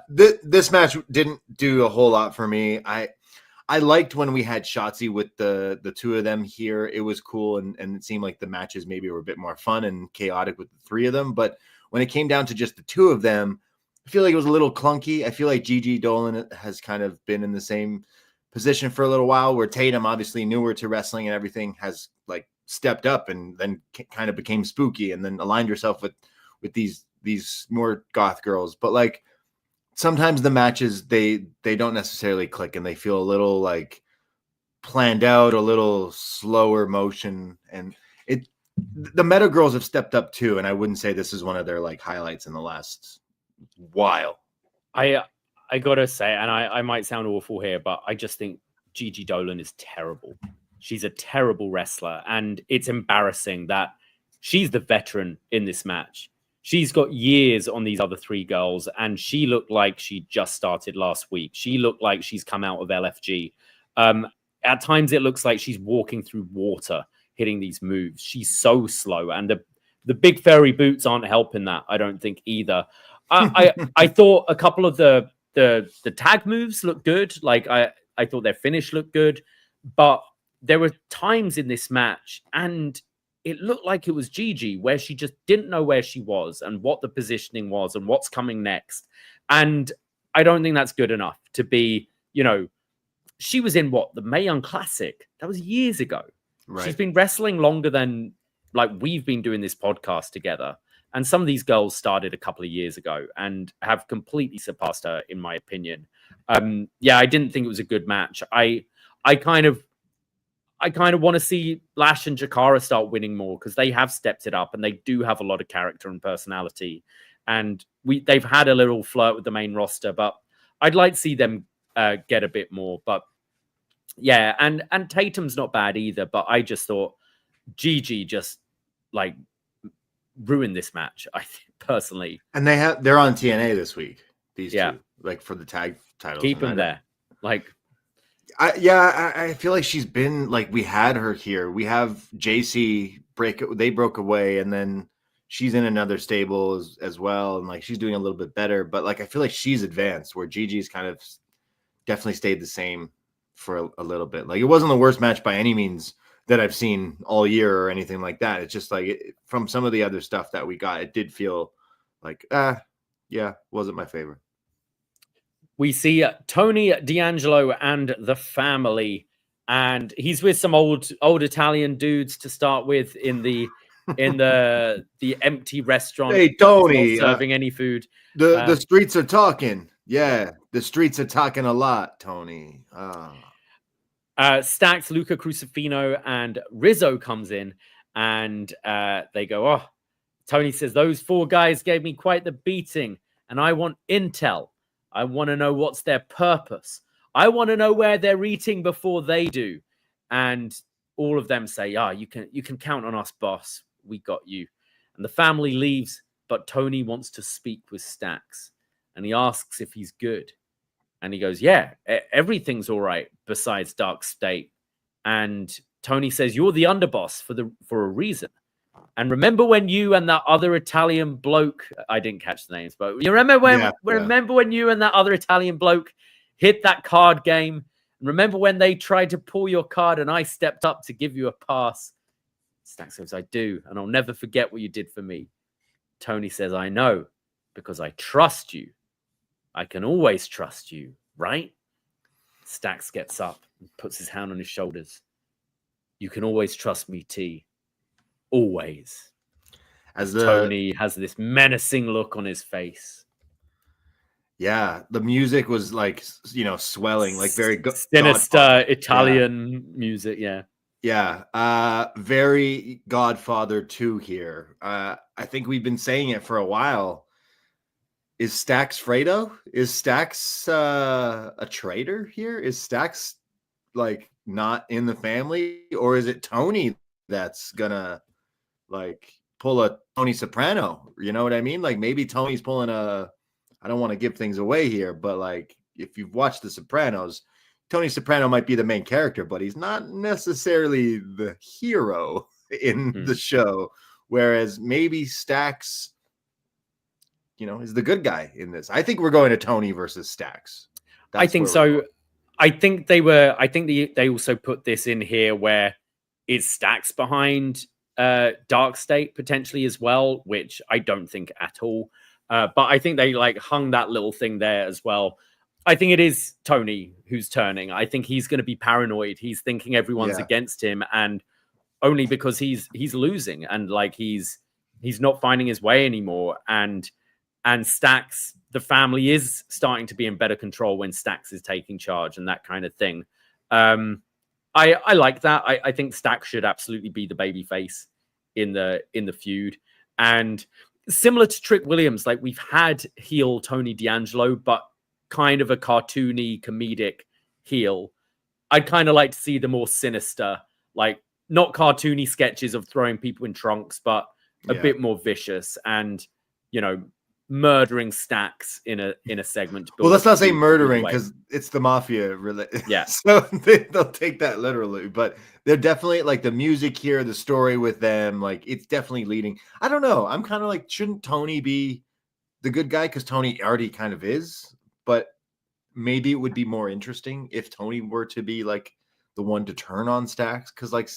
This match didn't do a whole lot for me. I liked when we had Shotzi with the two of them here. It was cool, and it seemed like the matches maybe were a bit more fun and chaotic with the three of them. But when it came down to just the two of them, I feel like it was a little clunky. I feel like Gigi Dolan has kind of been in the same position for a little while, where Tatum, obviously newer to wrestling and everything, has like stepped up and then kind of became spooky and then aligned herself with these more goth girls. But like sometimes the matches they don't necessarily click, and they feel a little like planned out, a little slower motion, and the Meta Girls have stepped up too, and I wouldn't say this is one of their like highlights in the last while. I gotta say, and I might sound awful here, but I just think Gigi Dolan is terrible. She's a terrible wrestler, and it's embarrassing that she's the veteran in this match. She's got years on these other three girls, and she looked like she just started last week. She looked like she's come out of LFG. At times, it looks like she's walking through water, hitting these moves. She's so slow, and the big fairy boots aren't helping that, I don't think, either. I thought a couple of the tag moves looked good. Like, I thought their finish looked good, but there were times in this match, and it looked like it was Gigi, where she just didn't know where she was and what the positioning was and what's coming next. And I don't think that's good enough to be, she was in the Mae Young Classic. That was years ago. Right. She's been wrestling longer than like we've been doing this podcast together. And some of these girls started a couple of years ago and have completely surpassed her, in my opinion. I didn't think it was a good match. I kind of want to see Lash and Jakara start winning more, because they have stepped it up and they do have a lot of character and personality. And they've had a little flirt with the main roster, but I'd like to see them get a bit more. But yeah, and Tatum's not bad either, but I just thought Gigi just like ruined this match, I think, personally. And they're on TNA this week, these two, like for the tag titles. Keep them there. Like, I feel like she's been like, we had her here. We have JC they broke away, and then she's in another stable as well, and like she's doing a little bit better. But like I feel like she's advanced, where Gigi's kind of definitely stayed the same for a little bit. Like it wasn't the worst match by any means that I've seen all year or anything like that. It's just like from some of the other stuff that we got, it did feel like yeah, wasn't my favorite. We see Tony D'Angelo and the family, and he's with some old Italian dudes to start with in the empty restaurant. Hey Tony, not serving any food. The streets are talking. Yeah, the streets are talking a lot, Tony. Stacks, Luca Crucifino, and Rizzo comes in, and they go, oh, Tony says, those 4 guys gave me quite the beating, and I want intel. I want to know what's their purpose. I want to know where they're eating before they do. And all of them say, you can count on us, boss. We got you. And the family leaves, but Tony wants to speak with Stacks. And he asks if he's good. And he goes, yeah, everything's all right besides Dark State. And Tony says, you're the underboss for a reason. And remember when you and that other Italian bloke, I didn't catch the names, but you remember when you and that other Italian bloke hit that card game? And remember when they tried to pull your card and I stepped up to give you a pass? Stacks goes, I do. And I'll never forget what you did for me. Tony says, I know, because I trust you. I can always trust you, right? Stacks gets up and puts his hand on his shoulders. You can always trust me, T. Always. As Tony has this menacing look on his face. Yeah, the music was like, swelling, like very sinister Italian music. Yeah. Yeah. Very Godfather 2 here. I think we've been saying it for a while. Is Stacks Fredo? Is Stacks a traitor here? Is Stacks like not in the family? Or is it Tony that's gonna like pull a Tony Soprano? You know what I mean? Like maybe Tony's pulling I don't want to give things away here, but like if you've watched The Sopranos, Tony Soprano might be the main character, but he's not necessarily the hero in the show. Whereas maybe Stacks, is the good guy in this. I think we're going to Tony versus Stacks. I think so. I think they also put this in here where is Stacks behind Dark State potentially as well, which I don't think at all. But I think they like hung that little thing there as well. I think it is Tony who's turning. I think he's going to be paranoid. He's thinking everyone's against him, and only because he's losing and like he's not finding his way anymore. And Stacks, the family is starting to be in better control when Stacks is taking charge and that kind of thing. I like that. I think Stacks should absolutely be the babyface in the feud. And similar to Trick Williams, like we've had heel Tony D'Angelo, but kind of a cartoony, comedic heel. I'd kind of like to see the more sinister, like not cartoony sketches of throwing people in trunks, but a bit more vicious and, murdering Stacks in a segment. Well, let's not say murdering because it's the mafia. Yeah. So they'll take that literally, but they're definitely like the music here, the story with them, like it's definitely leading. I don't know. I'm kind of like, shouldn't Tony be the good guy? Because Tony already kind of is, but maybe it would be more interesting if Tony were to be like the one to turn on Stacks. Because like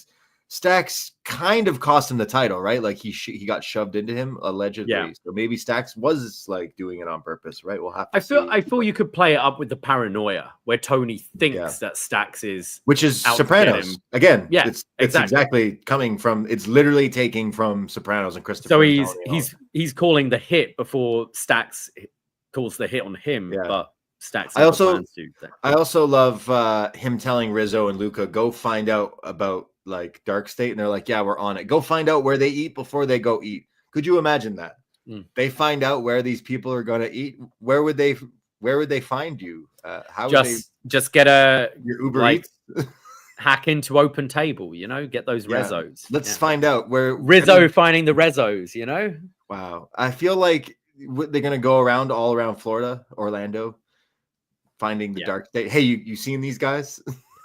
Stacks kind of cost him the title, right? Like he got shoved into him allegedly. Yeah. So maybe Stacks was like doing it on purpose, right? We'll have to I feel you could play it up with the paranoia where Tony thinks that Stacks is, which is Sopranos again. Yeah, it's exactly coming from. It's literally taking from Sopranos and Christopher. So he's calling the hit before Stacks calls the hit on him, but Stacks. I also love him telling Rizzo and Luca, go find out about like Dark State, and they're like, yeah, we're on it. Go find out where they eat before they go eat. Could you imagine that? They find out where these people are going to eat. Where would they find you? How just get your Uber Eats? Hack into Open Table, get those Rezzos. Let's find out where Rizzo finding the Rezzos, Wow. I feel like they're going to go all around Florida, Orlando, finding the Dark State. Hey, you seen these guys?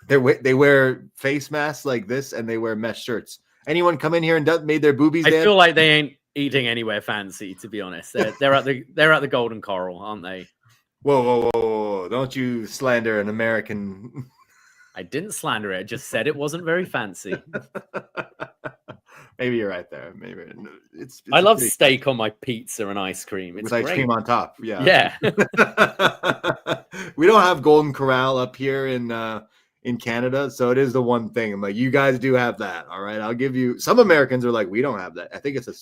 They wear face masks like this, and they wear mesh shirts. Anyone come in here and made their boobies? I feel like they ain't eating anywhere fancy, to be honest. They're at the Golden Coral, aren't they? Whoa. Don't you slander an American. I didn't slander it. I just said it wasn't very fancy. Maybe you're right there. Maybe it's I love steak on my pizza and ice cream. It's with ice cream on top. Yeah. We don't have Golden Corral up here in Canada, so it is the one thing. I'm like, you guys do have that. All right, I'll give you. Some Americans are like, we don't have that. I think it's a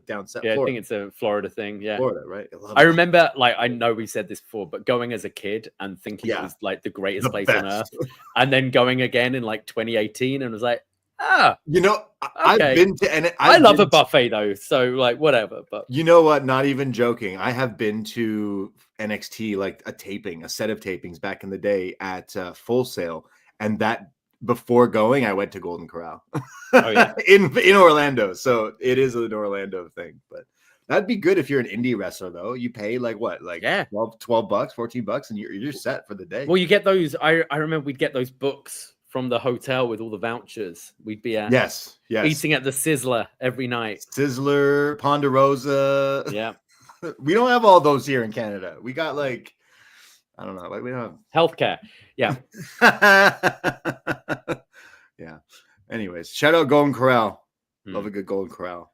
down set. Yeah, Florida. I think it's a Florida thing. Yeah, Florida, right? I remember, like, I know we said this before, but going as a kid and thinking it was like the greatest place on earth, and then going again in like 2018, and was like, you know, okay. I've been to, and I love a buffet though, so like whatever. But you know what? Not even joking. I have been to NXT, like a set of tapings back in the day at Full Sail, and that before going, I went to Golden Corral in Orlando. So it is an Orlando thing, but that'd be good if you're an indie wrestler though. You pay like what, like $12, $14, and you're set for the day. Well, you get those. I remember we'd get those books from the hotel with all the vouchers. We'd be yes eating at the Sizzler every night. Sizzler, Ponderosa. Yeah. We don't have all those here in Canada. We got like, I don't know, like we don't have healthcare. Yeah. Yeah. Anyways, shout out Golden Corral. Love a good Golden Corral.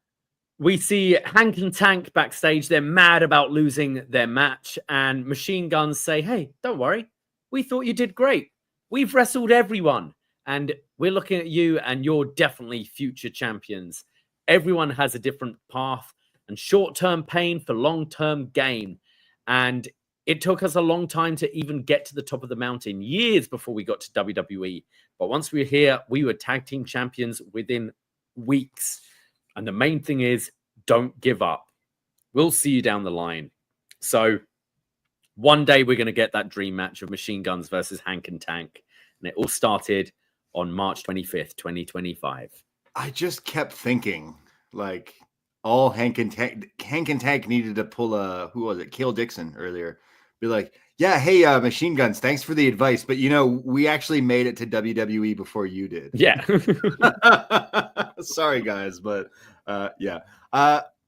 We see Hank and Tank backstage. They're mad about losing their match, and Machine Guns say, "Hey, don't worry. We thought you did great. We've wrestled everyone, and we're looking at you, and you're definitely future champions. Everyone has a different path, and short-term pain for long-term gain. And it took us a long time to even get to the top of the mountain, years before we got to WWE. But once we were here, we were tag team champions within weeks. And the main thing is, don't give up. We'll see you down the line." So one day we're going to get that dream match of Machine Guns versus Hank and Tank. And it all started on March 25th, 2025. I just kept thinking, like, all Hank and Tank needed to pull who was it? Cale Dixon earlier. Be like, yeah, hey, Machine Guns, thanks for the advice. But, you know, we actually made it to WWE before you did. Yeah. Sorry, guys. But, yeah.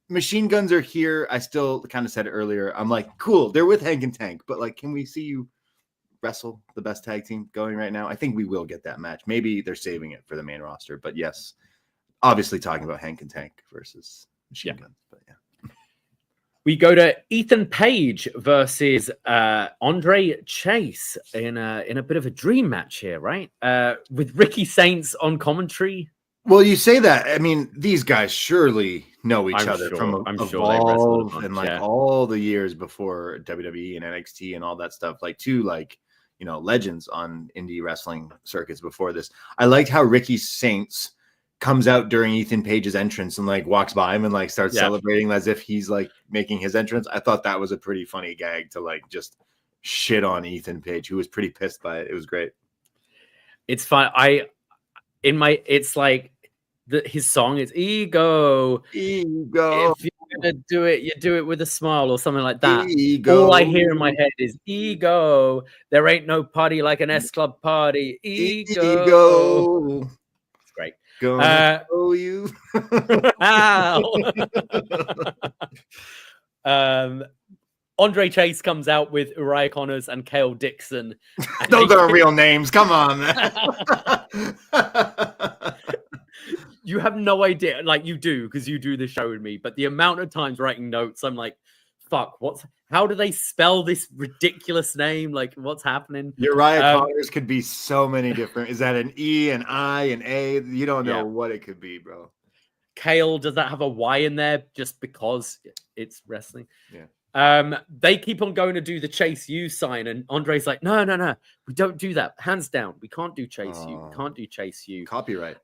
Machine Guns are here. I still kind of said it earlier. I'm like, cool, they're with Hank and Tank, but like, can we see you wrestle the best tag team going right now? I think we will get that match. Maybe they're saving it for the main roster, but yes, obviously talking about Hank and Tank versus Machine Guns. But yeah, we go to Ethan Page versus Andre Chase in a bit of a dream match here, right? With Ricky Saints on commentary. Well, you say that. I mean, these guys surely know each other from Evolve and like all the years before WWE and NXT and all that stuff. Like two, like, you know, legends on indie wrestling circuits before this. I liked how Ricky Saints comes out during Ethan Page's entrance and like walks by him and like starts celebrating as if he's like making his entrance. I thought that was a pretty funny gag to like just shit on Ethan Page, who was pretty pissed by it. It was great. It's fun. It's like his song is ego. If you're gonna do it, you do it with a smile or something like that. Ego. All I hear in my head is ego. There ain't no party like an S Club party. Ego. It's great. Gonna show you. Andre Chase comes out with Uriah Connors and Cale Dixon. And those are real names. Come on, man. You have no idea, like you do, because you do the show with me, but the amount of times writing notes, I'm like, fuck, how do they spell this ridiculous name? Like, what's happening? Uriah Connors could be so many different. Is that an E, an I, an A? You don't know what it could be, bro. Cale, does that have a Y in there just because it's wrestling? Yeah. They keep on going to do the Chase U sign, and Andre's like, no, we don't do that. Hands down. We can't do Chase U. We can't do Chase U. Copyright.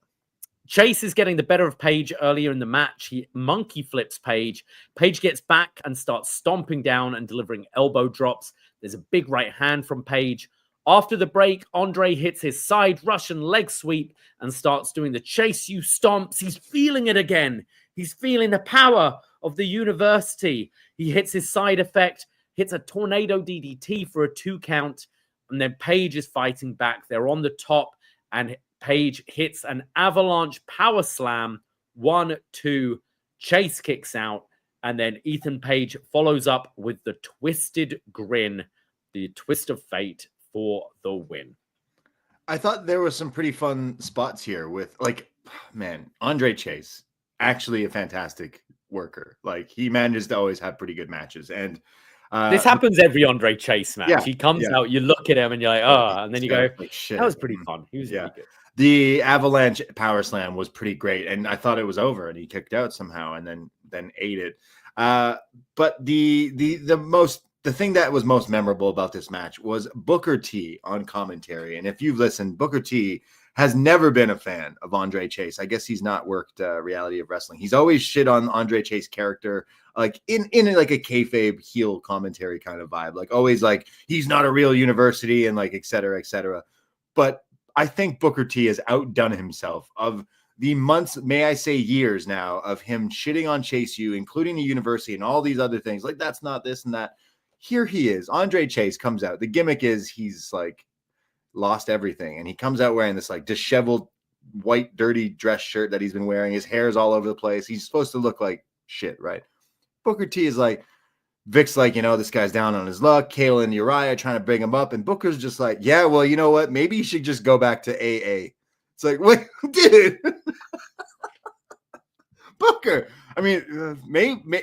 Chase is getting the better of Page earlier in the match. He monkey flips Page. Page gets back and starts stomping down and delivering elbow drops. There's a big right hand from Page. After the break, Andre hits his side Russian leg sweep and starts doing the Chase U stomps. He's feeling it again. He's feeling the power of the university. He hits his side effect, hits a tornado DDT for a 2 count, and then Page is fighting back. They're on the top, and Page hits an avalanche power slam. 1, 2. Chase kicks out, and then Ethan Page follows up with the Twisted Grin, the Twist of Fate for the win. I thought there was some pretty fun spots here with, like, man, Andre Chase, actually a fantastic worker. Like, he manages to always have pretty good matches. And this happens every Andre Chase match. Yeah, he comes out, you look at him and you're like, oh, and then you go, like, shit. That was pretty fun. He was really good. The Avalanche Power Slam was pretty great, and I thought it was over, and he kicked out somehow, and then ate it. But the thing that was most memorable about this match was Booker T on commentary. And if you've listened, Booker T has never been a fan of Andre Chase. I guess he's not worked Reality of Wrestling. He's always shit on Andre Chase character, like in like a kayfabe heel commentary kind of vibe, like always like he's not a real university and like et cetera, et cetera. But I think Booker T has outdone himself of the months, may I say years now, of him shitting on Chase U, including the university and all these other things. Like, that's not this and that. Here he is. Andre Chase comes out. The gimmick is he's like lost everything. And he comes out wearing this like disheveled white, dirty dress shirt that he's been wearing. His hair is all over the place. He's supposed to look like shit, right? Booker T is like, Vic's like, this guy's down on his luck. Kayla and Uriah trying to bring him up. And Booker's just like, yeah, well, you know what? Maybe you should just go back to AA. It's like, wait, dude. Booker. I mean,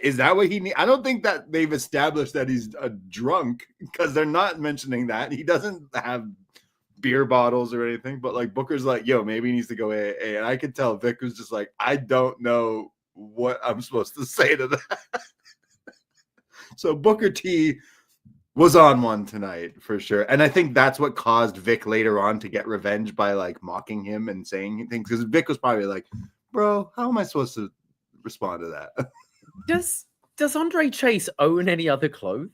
is that what he needs? I don't think that they've established that he's a drunk, because they're not mentioning that. He doesn't have beer bottles or anything. But like Booker's like, yo, maybe he needs to go AA. And I could tell Vic was just like, I don't know what I'm supposed to say to that. So Booker T was on one tonight for sure. And I think that's what caused Vic later on to get revenge by like mocking him and saying things. Because Vic was probably like, bro, how am I supposed to respond to that? Does Andre Chase own any other clothes?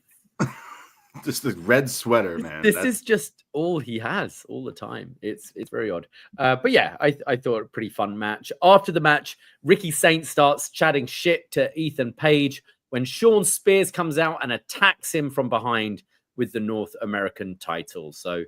Just the red sweater, man. This is just all he has all the time. It's very odd. But yeah, I thought a pretty fun match. After the match, Ricky Saint starts chatting shit to Ethan Page when Sean Spears comes out and attacks him from behind with the North American title. So,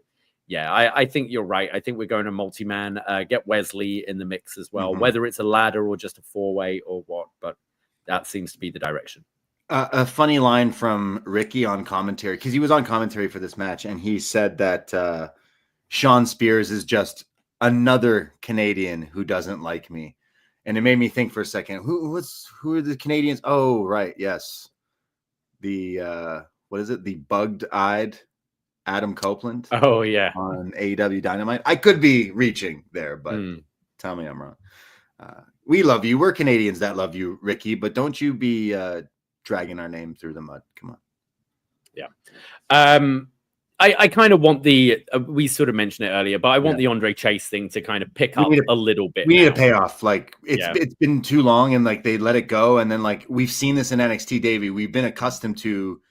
yeah, I think you're right. I think we're going to multi-man, get Wesley in the mix as well, whether it's a ladder or just a four-way or what, but that seems to be the direction. A funny line from Ricky on commentary, because he was on commentary for this match, and he said that Sean Spears is just another Canadian who doesn't like me. And it made me think for a second, who are the Canadians? Oh, right. Yes. The, what is it? The bugged-eyed Adam Copeland. Oh, yeah. On AEW Dynamite. I could be reaching there, but tell me I'm wrong. We love you. We're Canadians that love you, Ricky, but don't you be dragging our name through the mud. Come on. Yeah. I kind of want the, we sort of mentioned it earlier, but I want the Andre Chase thing to kind of pick up a little bit. We need a payoff. Like it's been too long, and like they let it go. And then like we've seen this in NXT, Davey. We've been accustomed to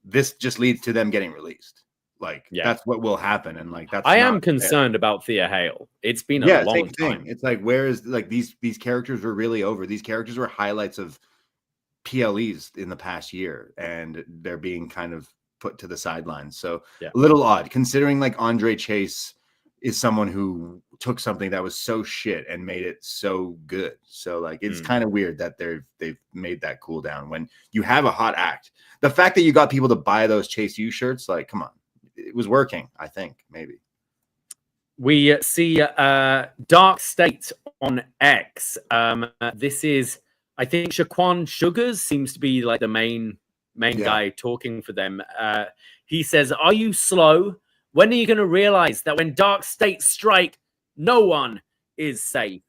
this just leads to them getting released. Like that's what will happen. And like that's I am concerned about Thea Hale. It's been a long time. It's like, where is like these characters were really over. These characters were highlights of PLEs in the past year, and they're being kind of put to the sidelines. So a little odd, considering like Andre Chase is someone who took something that was so shit and made it so good. So like it's kind of weird that they've made that cool down when you have a hot act. The fact that you got people to buy those Chase U shirts, like, come on, it was working. I think maybe we see Dark State on X. This is, I think, Shaquan Sugars seems to be like the main guy talking for them. He says, are you slow? When are you going to realize that when Dark States strike, no one is safe?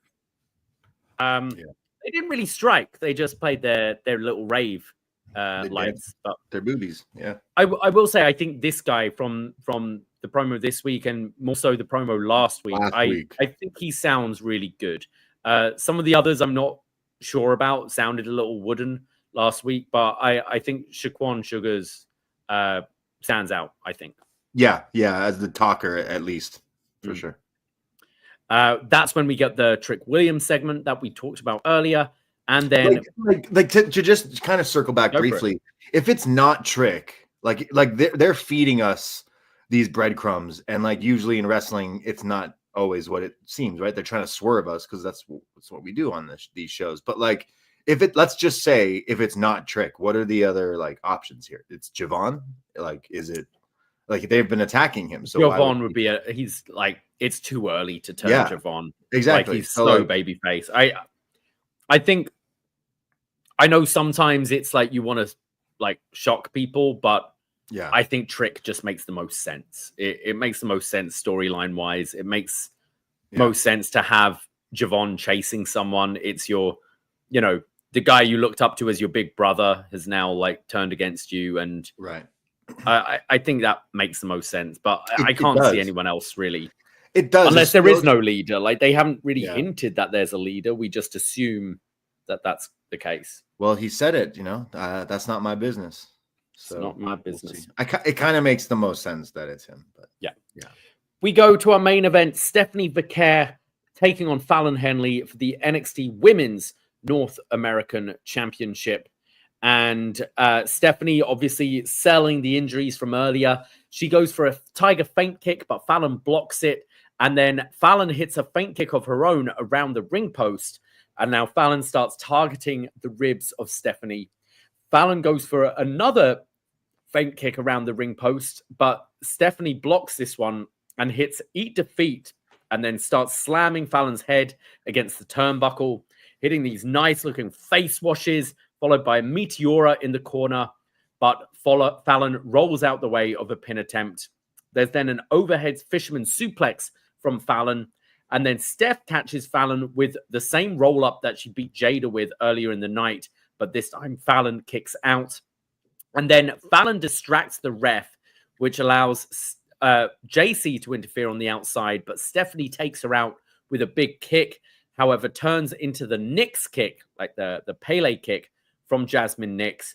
They didn't really strike. They just played their little rave lights. But their boobies. Yeah. I will say, I think this guy from the promo this week, and more so the promo last week, I think he sounds really good. Some of the others I'm not sure about, sounded a little wooden last week, but I think Shaquan Sugars stands out, I think. Yeah, as the talker, at least, for sure. That's when we get the Trick Williams segment that we talked about earlier. And then like to just kind of circle back briefly, if it's not Trick, like they're feeding us these breadcrumbs, and like usually in wrestling, it's not always what it seems, right? They're trying to swerve us because that's what we do on these shows. But like, let's just say if it's not Trick, what are the other like options here? It's Javon. Like, is it like they've been attacking him? So Javon would be he's like, it's too early to turn Javon. Exactly. Like, he's so like, babyface. I think, I know sometimes it's like you want to like shock people, but yeah, I think Trick just makes the most sense. It makes the most sense storyline wise. It makes most sense to have Javon chasing someone. It's your, you know, the guy you looked up to as your big brother has now like turned against you, and right. I think that makes the most sense, but I can't see anyone else really. It does, unless there is no leader. Like, they haven't really hinted that there's a leader. We just assume that that's the case. Well, he said it. You know, that's not my business. So it's not my business. It kind of makes the most sense that it's him. But yeah. We go to our main event. Stephanie Vaquer taking on Fallon Henley for the NXT Women's North American Championship. And Stephanie obviously selling the injuries from earlier. She goes for a tiger feint kick, but Fallon blocks it. And then Fallon hits a feint kick of her own around the ring post. And now Fallon starts targeting the ribs of Stephanie. Fallon goes for another feint kick around the ring post, but Stephanie blocks this one and hits Eat Defeat, and then starts slamming Fallon's head against the turnbuckle, hitting these nice looking face washes, followed by a Meteora in the corner, but Fallon rolls out the way of a pin attempt. There's then an overhead fisherman suplex from Fallon, and then Steph catches Fallon with the same roll-up that she beat Jaida with earlier in the night, but this time Fallon kicks out. And then Fallon distracts the ref, which allows JC to interfere on the outside, but Stephanie takes her out with a big kick, however, turns into the Nyx kick, like the Pele kick from Jasmine Nyx.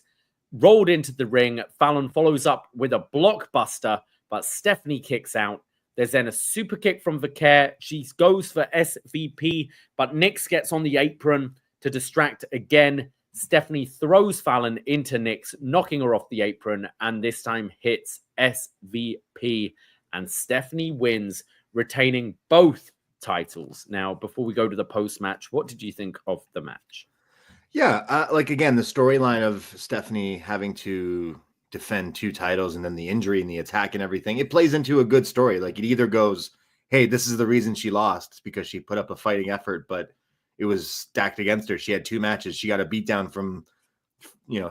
Rolled into the ring, Fallon follows up with a blockbuster, but Stephanie kicks out. There's then a super kick from Vaquer. She goes for SVP, but Nyx gets on the apron to distract again. Stephanie throws Fallon into Nyx, knocking her off the apron, and this time hits SVP. And Stephanie wins, retaining both titles. Now, before we go to the post-match, what did you think of the match? Yeah, like, again, the storyline of Stephanie having to defend two titles and then the injury and the attack and everything, it plays into a good story. Like, it either goes, hey, this is the reason she lost. It's because she put up a fighting effort, but it was stacked against her. She had two matches. She got a beatdown from,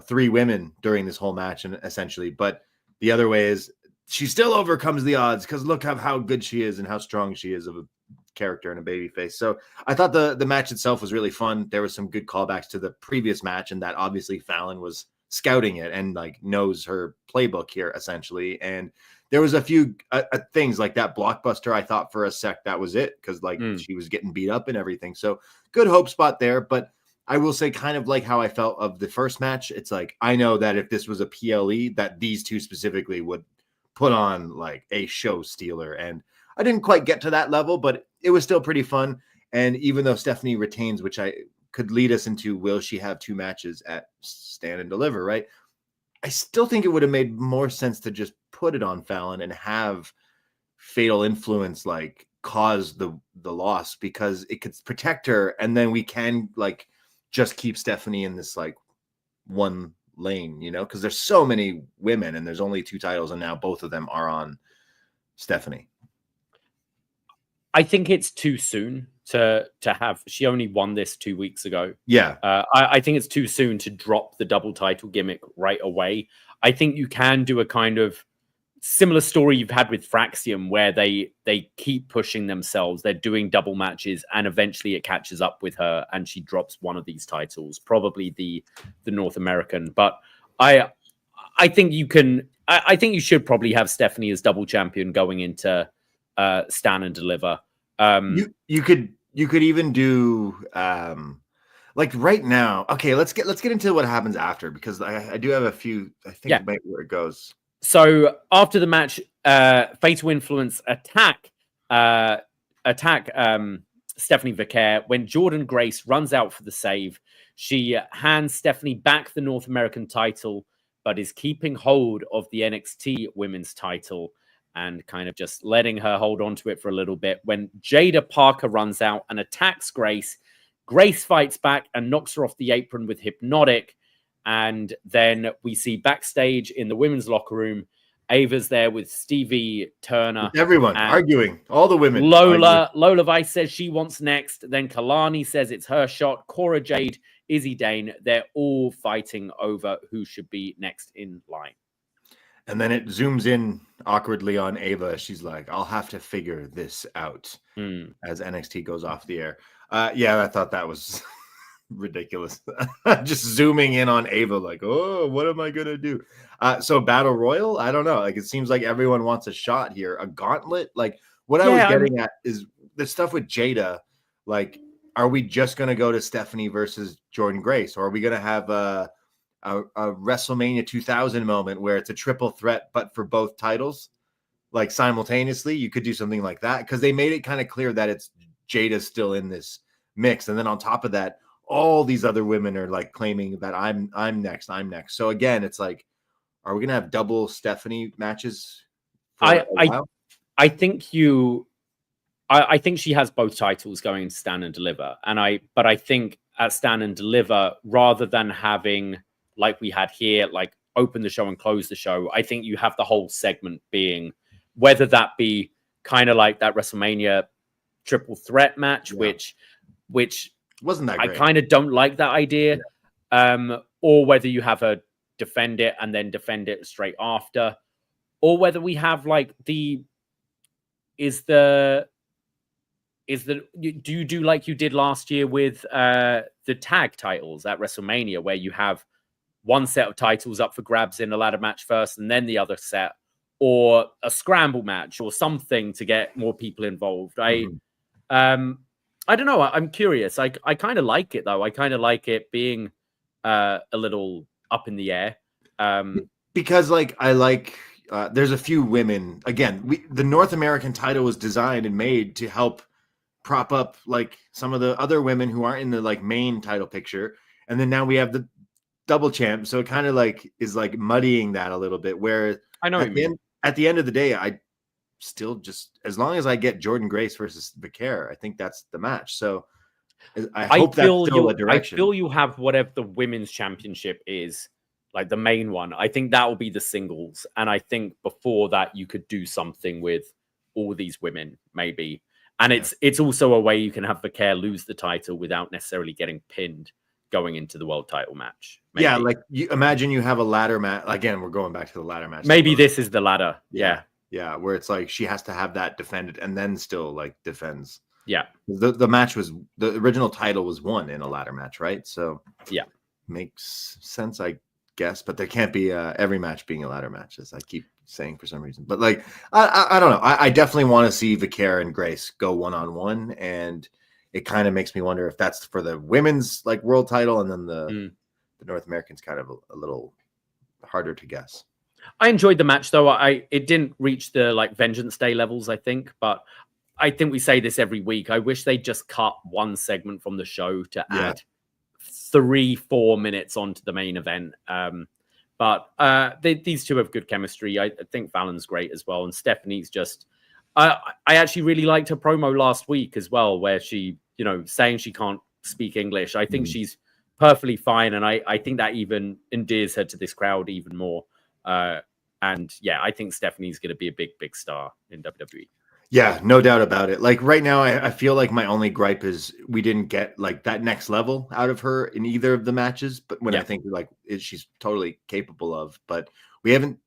three women during this whole match, and essentially. But the other way is she still overcomes the odds because look how good she is and how strong she is of a character and a babyface. So I thought the match itself was really fun. There was some good callbacks to the previous match, and that obviously Fallon was scouting it and like knows her playbook here essentially. And there was a few things like that blockbuster. I thought for a sec that was it because she was getting beat up and everything. So good hope spot there. But I will say, kind of like how I felt of the first match, it's like I know that if this was a PLE, that these two specifically would put on like a show stealer. And I didn't quite get to that level, but it was still pretty fun. And even though Stephanie retains, which I could lead us into, will she have two matches at Stand and Deliver, right? I still think it would have made more sense to just put it on Fallon and have Fatal Influence like cause the loss, because it could protect her, and then we can like just keep Stephanie in this like one lane, because there's so many women and there's only two titles, and now both of them are on Stephanie. I think it's too soon to have. She only won this 2 weeks ago. Yeah. I think it's too soon to drop the double title gimmick right away. I think you can do a kind of similar story you've had with Fraxium, where they keep pushing themselves. They're doing double matches, and eventually it catches up with her, and she drops one of these titles, probably the North American. But I think you can. I think you should probably have Stephanie as double champion going into Stand and Deliver. You could even do like right now. Okay, let's get into what happens after, because I do have a few. I think maybe where it goes. So after the match, Fatal Influence attack Stephanie Vaquer when Jordan Grace runs out for the save. She hands Stephanie back the North American title, but is keeping hold of the NXT Women's title and kind of just letting her hold on to it for a little bit. When Jaida Parker runs out and attacks Grace, Grace fights back and knocks her off the apron with Hypnotic. And then we see backstage in the women's locker room, Ava's there with Stevie Turner. With everyone arguing, all the women. Lola Vice says she wants next. Then Kalani says it's her shot. Cora Jade, Izzy Dane, they're all fighting over who should be next in line. And then it zooms in awkwardly on Ava. She's like, I'll have to figure this out as NXT goes off the air. Yeah, I thought that was ridiculous. Just zooming in on Ava like, oh, what am I going to do? So Battle Royal, I don't know. Like, it seems like everyone wants a shot here. A gauntlet? Like, what I was getting at is the stuff with Jaida. Like, are we just going to go to Stephanie versus Jordynne Grace? Or are we going to have a WrestleMania 2000 moment where it's a triple threat, but for both titles, like simultaneously? You could do something like that because they made it kind of clear that it's Jaida still in this mix. And then on top of that, all these other women are like claiming that I'm next. So again, it's like, are we going to have double Stephanie matches? I think I think she has both titles going to Stand and Deliver. But I think at Stand and Deliver, rather than having, like we had here, like open the show and close the show, I think you have the whole segment being, whether that be kind of like that WrestleMania triple threat match, which wasn't that great. I kind of don't like that idea. Or whether you have her defend it and then defend it straight after, or whether we have like do you do like you did last year with the tag titles at WrestleMania, where you have one set of titles up for grabs in a ladder match first and then the other set, or a scramble match or something to get more people involved. I don't know. I'm curious. I kind of like it though. I kind of like it being a little up in the air. Because like I like there's a few women. Again, the North American title was designed and made to help prop up like some of the other women who aren't in the like main title picture. And then now we have the double champ. So it kind of like is like muddying that a little bit, where I know at the end of the day, I still just, as long as I get Jordynne Grace versus Vaquer, I think that's the match. So I hope that's still a direction. I feel you have whatever the women's championship is, like the main one. I think that will be the singles. And I think before that, you could do something with all these women, maybe. And it's also a way you can have Vaquer lose the title without necessarily getting pinned going into the world title match. Maybe. Yeah, like you imagine you have a ladder match. Again, we're going back to the ladder match. Maybe this is the ladder. Yeah. Yeah, where it's like she has to have that defended and then still like defends. Yeah. The match was, the original title was won in a ladder match, right? So yeah, makes sense, I guess. But there can't be every match being a ladder match, as I keep saying for some reason. But like, I don't know. I definitely want to see Vaquer and Grace go one-on-one, and it kind of makes me wonder if that's for the women's like world title, and then the North American's kind of a little harder to guess. I enjoyed the match though. It didn't reach the like Vengeance Day levels, I think, but I think we say this every week. I wish they just cut one segment from the show to add 3-4 minutes onto the main event. But these two have good chemistry. I think Fallon's great as well, and Stephanie's just. I actually really liked her promo last week as well, where she, saying she can't speak English. I think she's perfectly fine, and I think that even endears her to this crowd even more. And yeah, I think Stephanie's going to be a big star in WWE. Yeah, no doubt about it. Like right now, I feel like my only gripe is we didn't get like that next level out of her in either of the matches. But when I think like she's totally capable of, but we haven't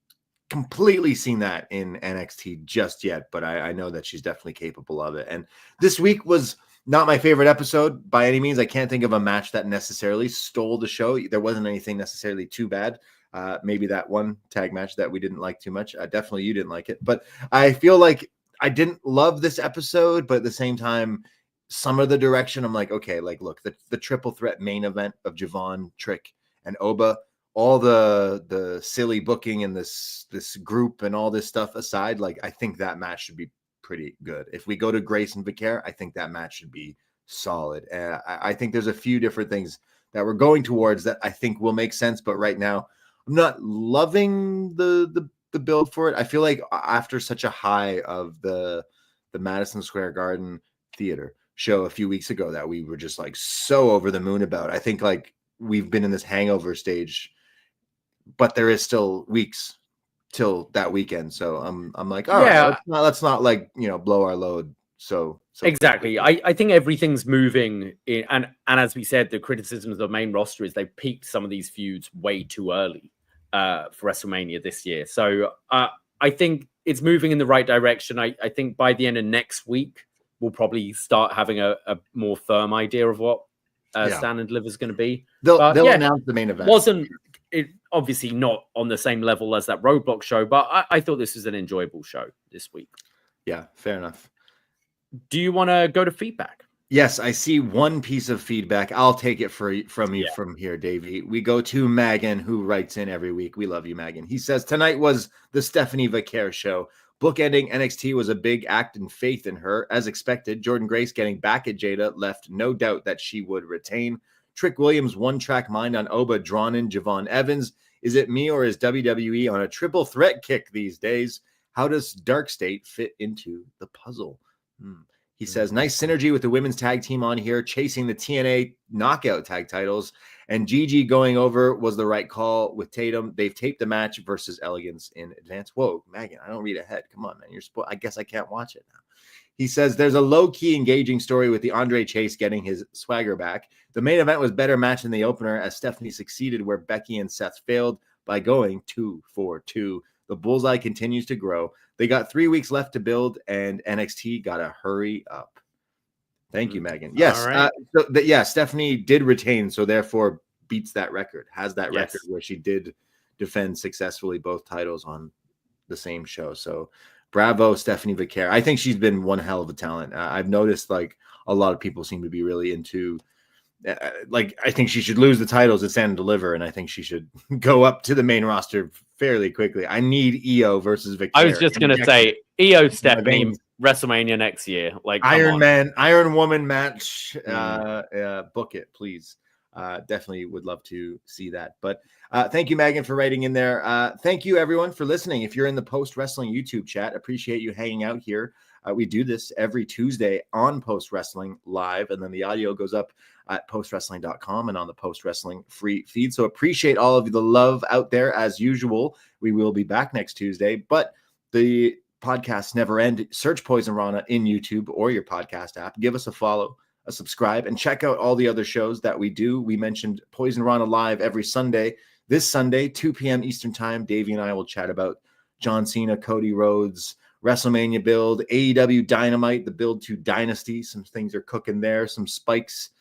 completely seen that in NXT just yet. But I know that she's definitely capable of it. And this week was not my favorite episode by any means. I can't think of a match that necessarily stole the show. There wasn't anything necessarily too bad. Maybe that one tag match that we didn't like too much. Definitely you didn't like it. But I feel like I didn't love this episode, but at the same time, some of the direction, I'm like, okay, like, look, the triple threat main event of Javon, Trick, and Oba, all the silly booking and this group and all this stuff aside, like, I think that match should be pretty good. If we go to Grace and Vaquer, I think that match should be solid. And I think there's a few different things that we're going towards that I think will make sense. But right now, I'm not loving the build for it. I feel like after such a high of the Madison Square Garden Theater, show a few weeks ago that we were just like so over the moon about. I think like we've been in this hangover stage, but there is still weeks till that weekend. So I'm like, all right, let's not like, blow our load. So exactly. I think everything's moving in, and as we said, the criticism of the main roster is they've peaked some of these feuds way too early for WrestleMania this year. So I think it's moving in the right direction. I think by the end of next week, we'll probably start having a more firm idea of what Stand and Deliver is going to be. They'll announce the main event. Wasn't it obviously not on the same level as that Roadblock show, but I thought this was an enjoyable show this week. Yeah, fair enough. Do you want to go to feedback? Yes, I see one piece of feedback. I'll take it from you from here, Davey. We go to Megan, who writes in every week. We love you, Megan. He says, tonight was the Stephanie Vaquer show. Bookending NXT was a big act in faith in her. As expected, Jordan Grace getting back at Jaida left no doubt that she would retain. Trick Williams' one-track mind on Oba drawn in Javon Evans. Is it me or is WWE on a triple threat kick these days? How does Dark State fit into the puzzle? He says, nice synergy with the women's tag team on here, chasing the TNA knockout tag titles. And Gigi going over was the right call with Tatum. They've taped the match versus Elegance in advance. Whoa, Megan, I don't read ahead. Come on, man. I guess I can't watch it now. He says, there's a low-key engaging story with the Andre Chase getting his swagger back. The main event was better match than the opener as Stephanie succeeded where Becky and Seth failed by going 2-4-2. The bullseye continues to grow. They got 3 weeks left to build, and NXT got to hurry up. Thank you, Megan. Yes. Right. Stephanie did retain, so therefore beats that record, has that record where she did defend successfully both titles on the same show. So bravo, Stephanie Vaquer. I think she's been one hell of a talent. I've noticed like a lot of people seem to be really into I think she should lose the titles at Stand and Deliver, and I think she should go up to the main roster fairly quickly. I need EO versus Vaquer. I was just going to say EO Stephanie WrestleMania next year. Like Iron Woman match. Book it, please. Definitely would love to see that. But thank you, Megan, for writing in there. Thank you, everyone, for listening. If you're in the Post Wrestling YouTube chat, appreciate you hanging out here. We do this every Tuesday on Post Wrestling Live, and then the audio goes up at postwrestling.com and on the Post Wrestling free feed. So appreciate all of the love out there as usual. We will be back next Tuesday, but the podcasts never end. Search Poison Rana in YouTube or your podcast app. Give us a follow, a subscribe, and check out all the other shows that we do. We mentioned Poison Rana Live every Sunday. This Sunday, 2 p.m. Eastern Time, Davie and I will chat about John Cena, Cody Rhodes, WrestleMania build, AEW Dynamite, the build to Dynasty. Some things are cooking there, some spikes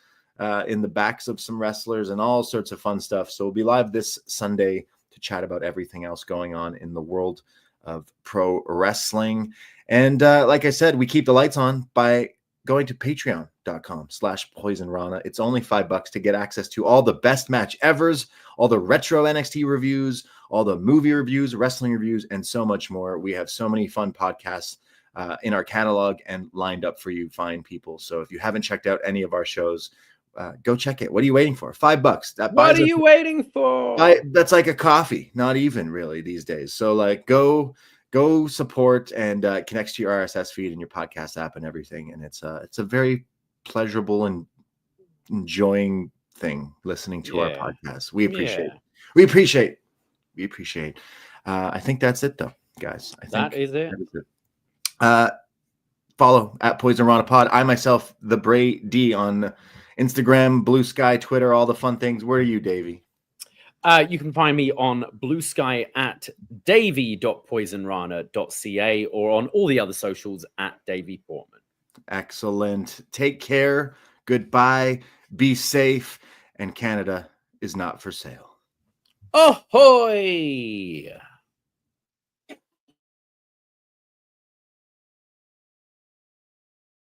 in the backs of some wrestlers and all sorts of fun stuff. So we'll be live this Sunday to chat about everything else going on in the world of pro wrestling. And like I said, we keep the lights on by going to patreon.com/poisonrana. It's only $5 to get access to all the best match evers, all the retro NXT reviews, all the movie reviews, wrestling reviews, and so much more. We have so many fun podcasts in our catalog and lined up for you fine people. So if you haven't checked out any of our shows, go check it. What are you waiting for? $5. What are you waiting for? That's like a coffee, not even really these days. So like go support and connects to your RSS feed and your podcast app and everything. And it's a very pleasurable and enjoying thing listening to our podcast. We appreciate it. We appreciate. I think that's it though, guys. I think that is it. Follow at Poison Rana Pod. I myself, the Bray D on Instagram, Blue Sky, Twitter, all the fun things. Where are you, Davey? You can find me on Blue Sky at davie.poisonrana.ca or on all the other socials at Davie Portman. Excellent. Take care. Goodbye. Be safe. And Canada is not for sale. Ahoy!